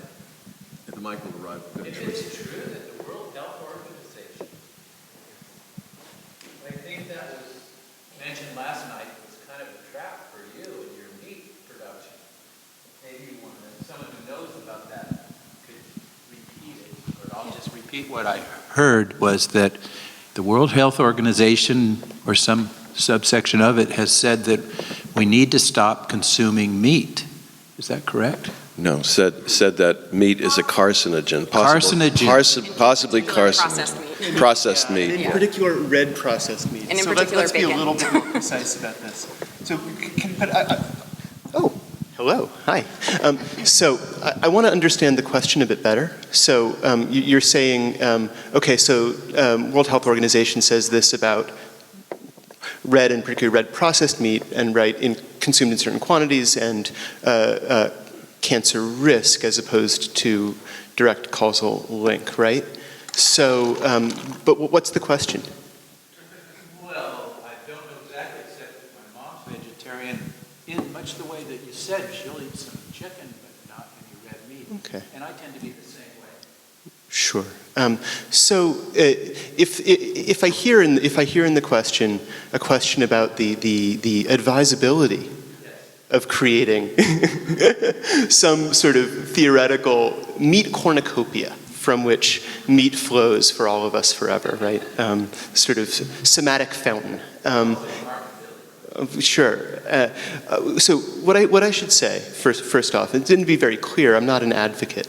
The mic will arrive. If it's true that the World Health Organization, I think that was mentioned last night, was kind of a trap for you and your meat production. Maybe someone who knows about that could repeat it, or I'll just repeat what I heard, was that the World Health Organization, or some subsection of it, has said that we need to stop consuming meat. Is that correct? No, said that meat is a carcinogen. Carcinogen. Possibly carcinogen. Processed meat. In particular, red processed meat. And in so particular, let's be a bacon. little bit more precise about this. So, oh, hello, hi. So I want to understand the question a bit better. So you're saying, okay, so World Health Organization says this about red, and particularly red processed meat, and consumed in certain quantities, and cancer risk as opposed to direct causal link, right? So, but what's the question? Well, I don't know exactly, except that my mom's vegetarian in much the way that you said. She'll eat some chicken, but not any red meat. Okay. And I tend to be the same way. Sure. So if I hear in the question a question about the advisability of creating some sort of theoretical meat cornucopia from which meat flows for all of us forever, right? Sort of somatic fountain. Sure. So what I should say first off, it didn't be very clear. I'm not an advocate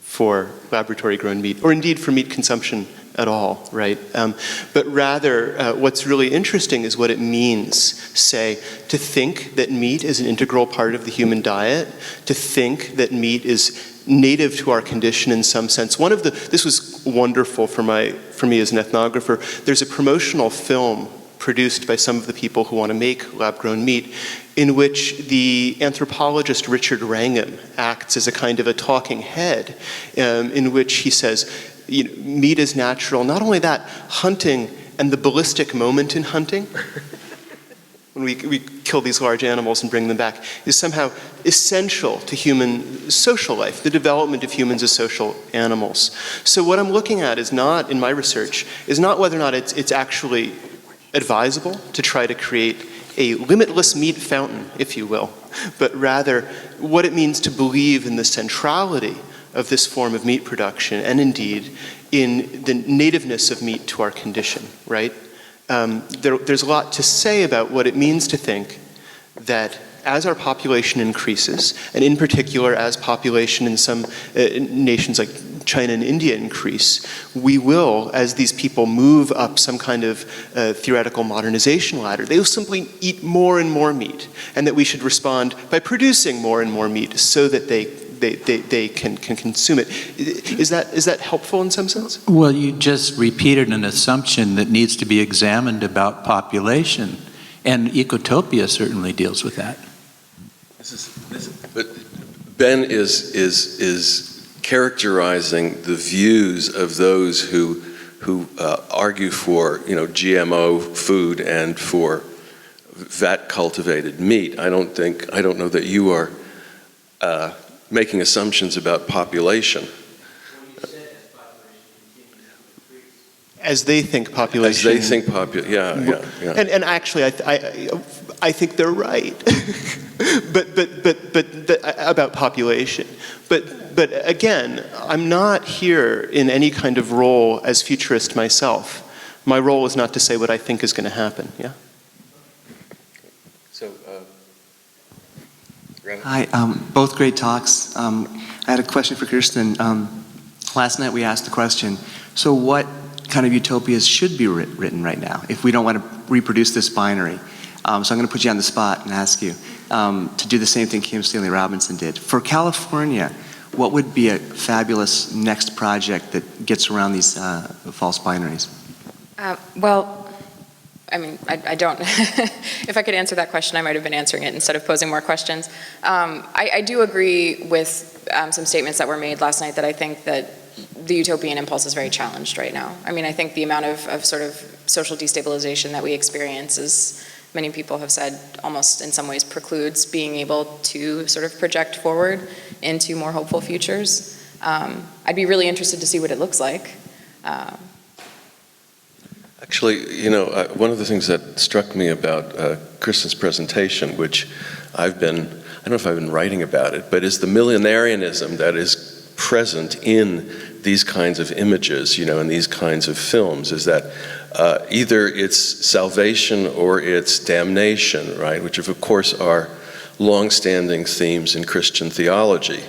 for laboratory-grown meat, or indeed for meat consumption at all, right? But rather, what's really interesting is what it means, say, to think that meat is an integral part of the human diet, to think that meat is native to our condition in some sense. This was wonderful for me as an ethnographer. There's a promotional film produced by some of the people who want to make lab-grown meat, in which the anthropologist Richard Wrangham acts as a kind of a talking head, in which he says, meat is natural. Not only that, hunting and the ballistic moment in hunting, when we kill these large animals and bring them back, is somehow essential to human social life, the development of humans as social animals. So what I'm looking at is not, in my research, is not whether or not it's actually advisable to try to create a limitless meat fountain, if you will, but rather what it means to believe in the centrality of this form of meat production, and indeed in the nativeness of meat to our condition, right? There's a lot to say about what it means to think that as our population increases, and in particular as population in some nations like China and India increase, we will, as these people move up some kind of theoretical modernization ladder, they will simply eat more and more meat, and that we should respond by producing more and more meat so that they they can consume it. Is that helpful in some sense? Well, you just repeated an assumption that needs to be examined about population, and Ecotopia certainly deals with that. But Ben is characterizing the views of those who argue for GMO food and for vat cultivated meat. I don't know that you are making assumptions about population. As they think population. As they think yeah. And actually, I think they're right. but about population. But again, I'm not here in any kind of role as futurist myself. My role is not to say what I think is going to happen. Yeah. So, Hi, both great talks. I had a question for Kristin. Last night we asked the question, so what kind of utopias should be written right now if we don't want to reproduce this binary? So I'm going to put you on the spot and ask you to do the same thing Kim Stanley Robinson did. For California, what would be a fabulous next project that gets around these false binaries? Well, I mean, I don't, if I could answer that question, I might have been answering it instead of posing more questions. I do agree with some statements that were made last night that I think that the utopian impulse is very challenged right now. I mean, I think the amount of sort of social destabilization that we experience, as many people have said, almost in some ways precludes being able to sort of project forward into more hopeful futures. I'd be really interested to see what it looks like. Actually, one of the things that struck me about Kristin's presentation, which I don't know if I've been writing about it, but is the millenarianism that is present in these kinds of images, in these kinds of films, is that either it's salvation or it's damnation, right? Which of course are long-standing themes in Christian theology.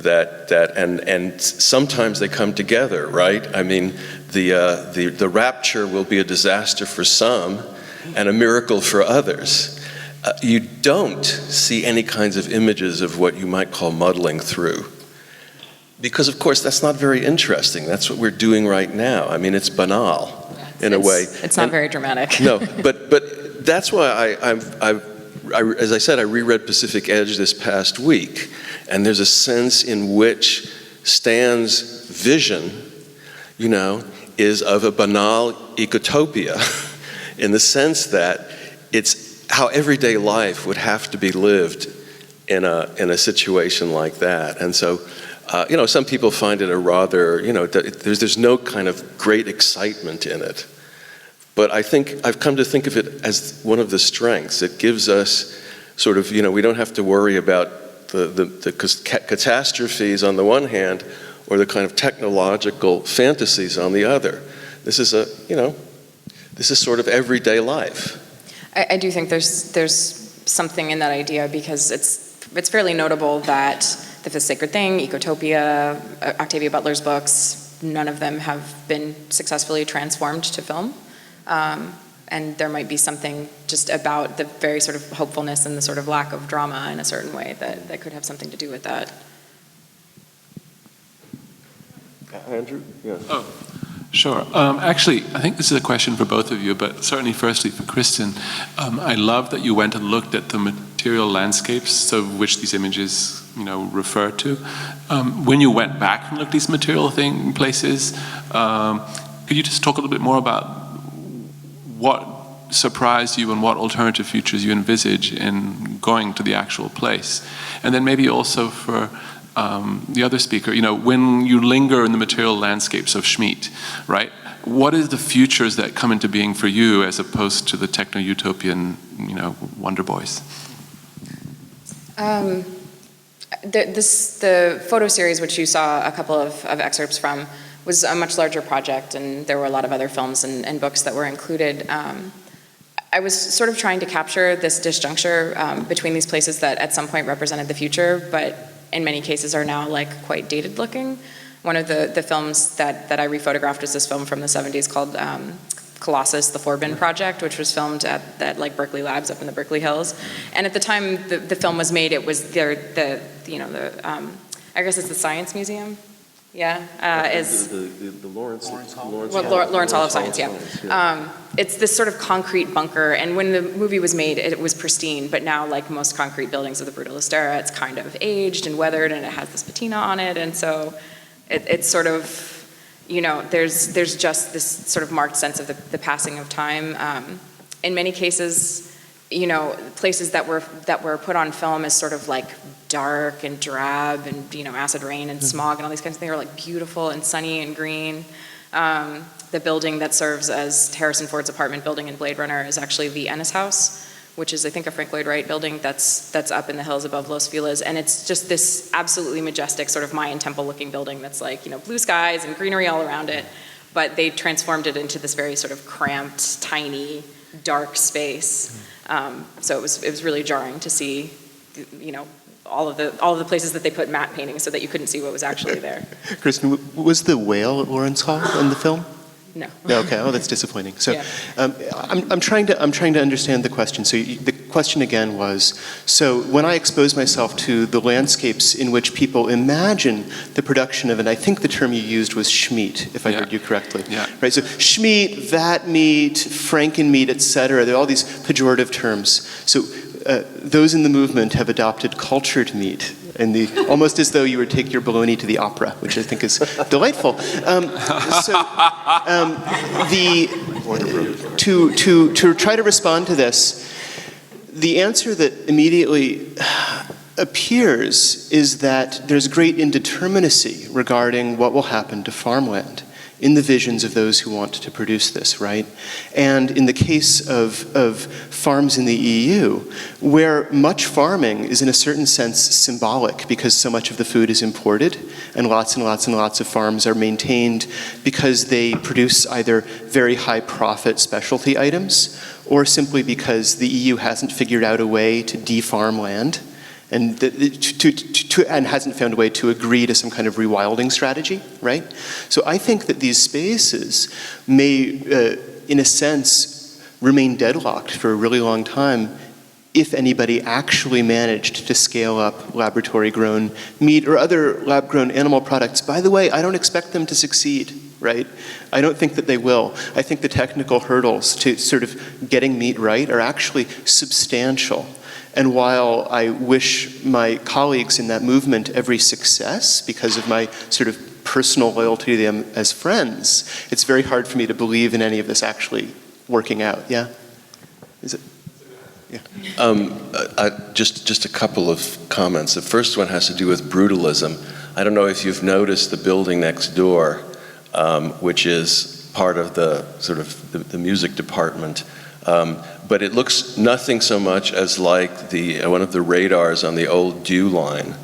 And sometimes they come together, right? I mean, the rapture will be a disaster for some and a miracle for others. You don't see any kinds of images of what you might call muddling through. Because of course that's not very interesting. That's what we're doing right now. I mean, it's banal in a way. It's not very dramatic. No, but that's why as I said, I reread Pacific Edge this past week, and there's a sense in which Stan's vision, is of a banal ecotopia, in the sense that it's how everyday life would have to be lived in a situation like that. And so, some people find it a rather, there's no kind of great excitement in it. But I think I've come to think of it as one of the strengths. It gives us sort of, we don't have to worry about the catastrophes on the one hand, or the kind of technological fantasies on the other. This is this is sort of everyday life. I do think there's something in that idea, because it's fairly notable that The Fifth Sacred Thing, Ecotopia, Octavia Butler's books, none of them have been successfully transformed to film. And there might be something just about the very sort of hopefulness and the sort of lack of drama in a certain way that could have something to do with that. Andrew? Yeah. Oh, sure. Actually, I think this is a question for both of you, but certainly firstly for Kristin. I love that you went and looked at the material landscapes of which these images, refer to. When you went back and looked at these material places, could you just talk a little bit more about what surprised you and what alternative futures you envisage in going to the actual place? And then maybe also for the other speaker, when you linger in the material landscapes of Schmidt, right? What is the futures that come into being for you as opposed to the techno-utopian, Wonder Boys? The photo series, which you saw a couple of excerpts from, was a much larger project, and there were a lot of other films and books that were included. I was sort of trying to capture this disjuncture between these places that at some point represented the future, but in many cases are now quite dated looking. One of the films that I rephotographed is this film from the 70s called Colossus, the Forbin Project, which was filmed at Berkeley Labs up in the Berkeley Hills. And at the time the film was made, it was the I guess it's the Science Museum. Yeah, is The Lawrence Hall of Science, yeah. It's this sort of concrete bunker, and when the movie was made, it was pristine, but now, like most concrete buildings of the Brutalist era, it's kind of aged and weathered, and it has this patina on it, and so it's sort of, you know, there's just this sort of marked sense of the passing of time. In many cases, you know, places that were put on film as sort of like dark and drab and, you know, acid rain and smog and all these kinds of things are like beautiful and sunny and green. The building that serves as Harrison Ford's apartment building in Blade Runner is actually the Ennis House, which is, I think, a Frank Lloyd Wright building that's up in the hills above Los Feliz. And it's just this absolutely majestic sort of Mayan temple looking building that's like, you know, blue skies and greenery all around it. But they transformed it into this very sort of cramped, tiny, dark space. So it was really jarring to see, you know, all of the places that they put matte paintings so that you couldn't see what was actually there. Kristin, was the whale at Lawrence Hall in the film? No. No, okay. Oh, that's disappointing. So, Yeah. I'm trying to understand the question. So, the question again was: so when I expose myself to the landscapes in which people imagine the production of, and I think the term you used was schmeat, if I heard you correctly. Yeah. Right. So, schmeat, vat meat, frankenmeat, etc. There are all these pejorative terms. So, those in the movement have adopted cultured meat. And almost as though you would take your bologna to the opera, which I think is delightful. To try to respond to this, the answer that immediately appears is that there's great indeterminacy regarding what will happen to farmland in the visions of those who want to produce this, right? And in the case of farms in the EU, where much farming is in a certain sense symbolic because so much of the food is imported and lots and lots and lots of farms are maintained because they produce either very high profit specialty items or simply because the EU hasn't figured out a way to de-farm land and hasn't found a way to agree to some kind of rewilding strategy, right? So I think that these spaces may, in a sense, remain deadlocked for a really long time if anybody actually managed to scale up laboratory-grown meat or other lab-grown animal products. By the way, I don't expect them to succeed, right? I don't think that they will. I think the technical hurdles to sort of getting meat right are actually substantial. And while I wish my colleagues in that movement every success because of my sort of personal loyalty to them as friends, it's very hard for me to believe in any of this actually working out. Yeah? Is it? Yeah. Just a couple of comments. The first one has to do with brutalism. I don't know if you've noticed the building next door, which is part of the sort of the music department. But it looks nothing so much as like one of the radars on the old Dew line,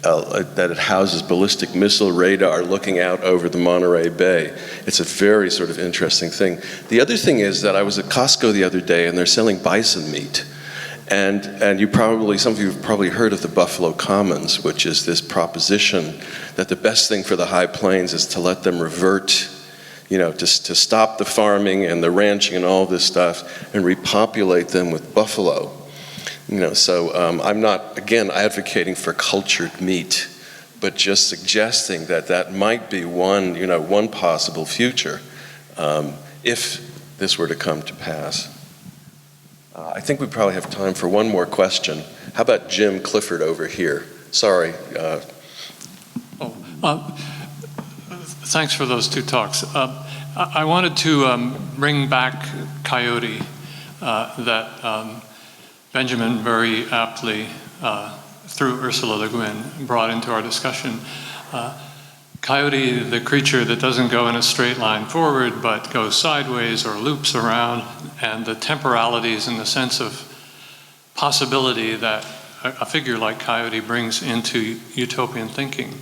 that it houses ballistic missile radar looking out over the Monterey Bay. It's a very sort of interesting thing. The other thing is that I was at Costco the other day and they're selling bison meat. And some of you have probably heard of the Buffalo Commons, which is this proposition that the best thing for the High Plains is to let them revert, you know, to stop the farming and the ranching and all this stuff and repopulate them with buffalo. You know, so I'm not, again, advocating for cultured meat, but just suggesting that that might be one possible future if this were to come to pass. I think we probably have time for one more question. How about Jim Clifford over here? Sorry. Thanks for those two talks. I wanted to bring back Coyote that Benjamin very aptly, through Ursula Le Guin, brought into our discussion. Coyote, the creature that doesn't go in a straight line forward but goes sideways or loops around, and the temporalities and the sense of possibility that a figure like Coyote brings into utopian thinking.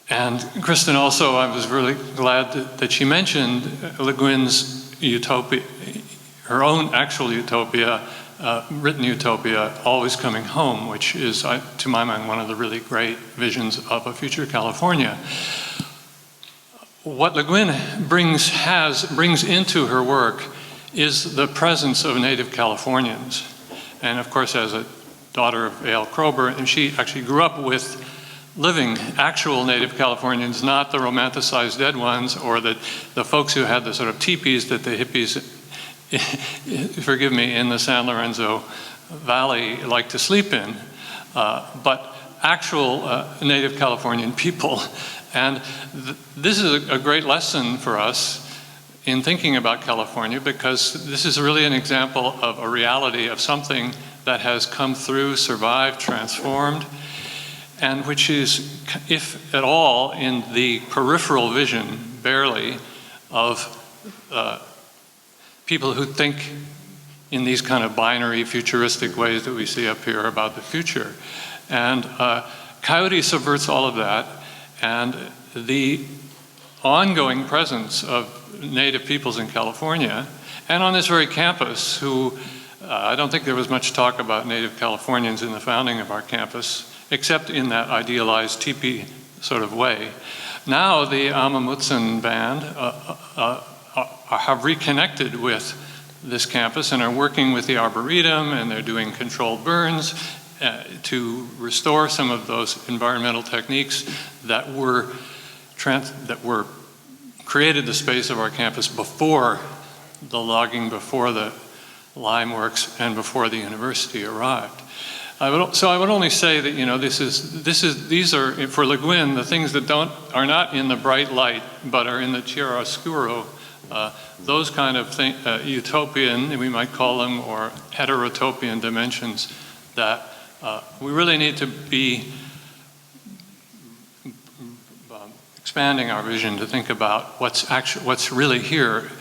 And Kristin also, I was really glad that she mentioned Le Guin's Utopia, her own actual Utopia, written Utopia, Always Coming Home, which is, to my mind, one of the really great visions of a future California. What Le Guin brings into her work is the presence of native Californians. And of course, as a daughter of A.L. Kroeber, and she actually grew up with living, actual native Californians, not the romanticized dead ones or the folks who had the sort of teepees that the hippies, forgive me, in the San Lorenzo Valley like to sleep in, but actual native Californian people. And this is a great lesson for us in thinking about California, because this is really an example of a reality of something that has come through, survived, transformed, and which is, if at all, in the peripheral vision, barely, of people who think in these kind of binary, futuristic ways that we see up here about the future. And Coyote subverts all of that, and the ongoing presence of Native peoples in California, and on this very campus, who I don't think there was much talk about Native Californians in the founding of our campus, except in that idealized teepee sort of way. Now the Amamutsan band have reconnected with this campus and are working with the Arboretum, and they're doing controlled burns to restore some of those environmental techniques that created the space of our campus before the logging, before the lime works, and before the university arrived. So I would only say that, you know, these are, for Le Guin, the things that are not in the bright light, but are in the chiaroscuro, those kind of utopian, we might call them, or heterotopian dimensions that we really need to be expanding our vision to think about what's really here,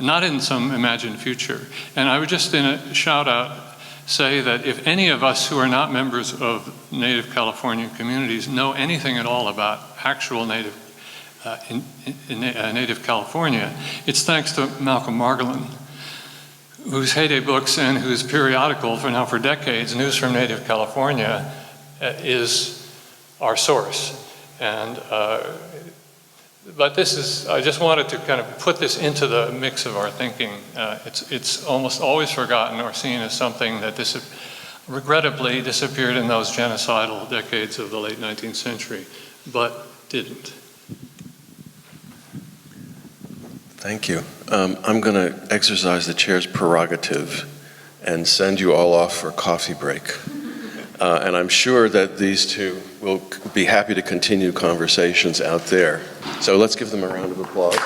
not in some imagined future. And I would just, in a shout out, say that if any of us who are not members of Native Californian communities know anything at all about actual Native Native California, it's thanks to Malcolm Margolin, whose heyday books and whose periodical for decades, News from Native California, is our source. And but this is, I just wanted to kind of put this into the mix of our thinking. It's almost always forgotten or seen as something that regrettably disappeared in those genocidal decades of the late 19th century, but didn't. Thank you. I'm going to exercise the chair's prerogative and send you all off for a coffee break. And I'm sure that these two will be happy to continue conversations out there. So let's give them a round of applause.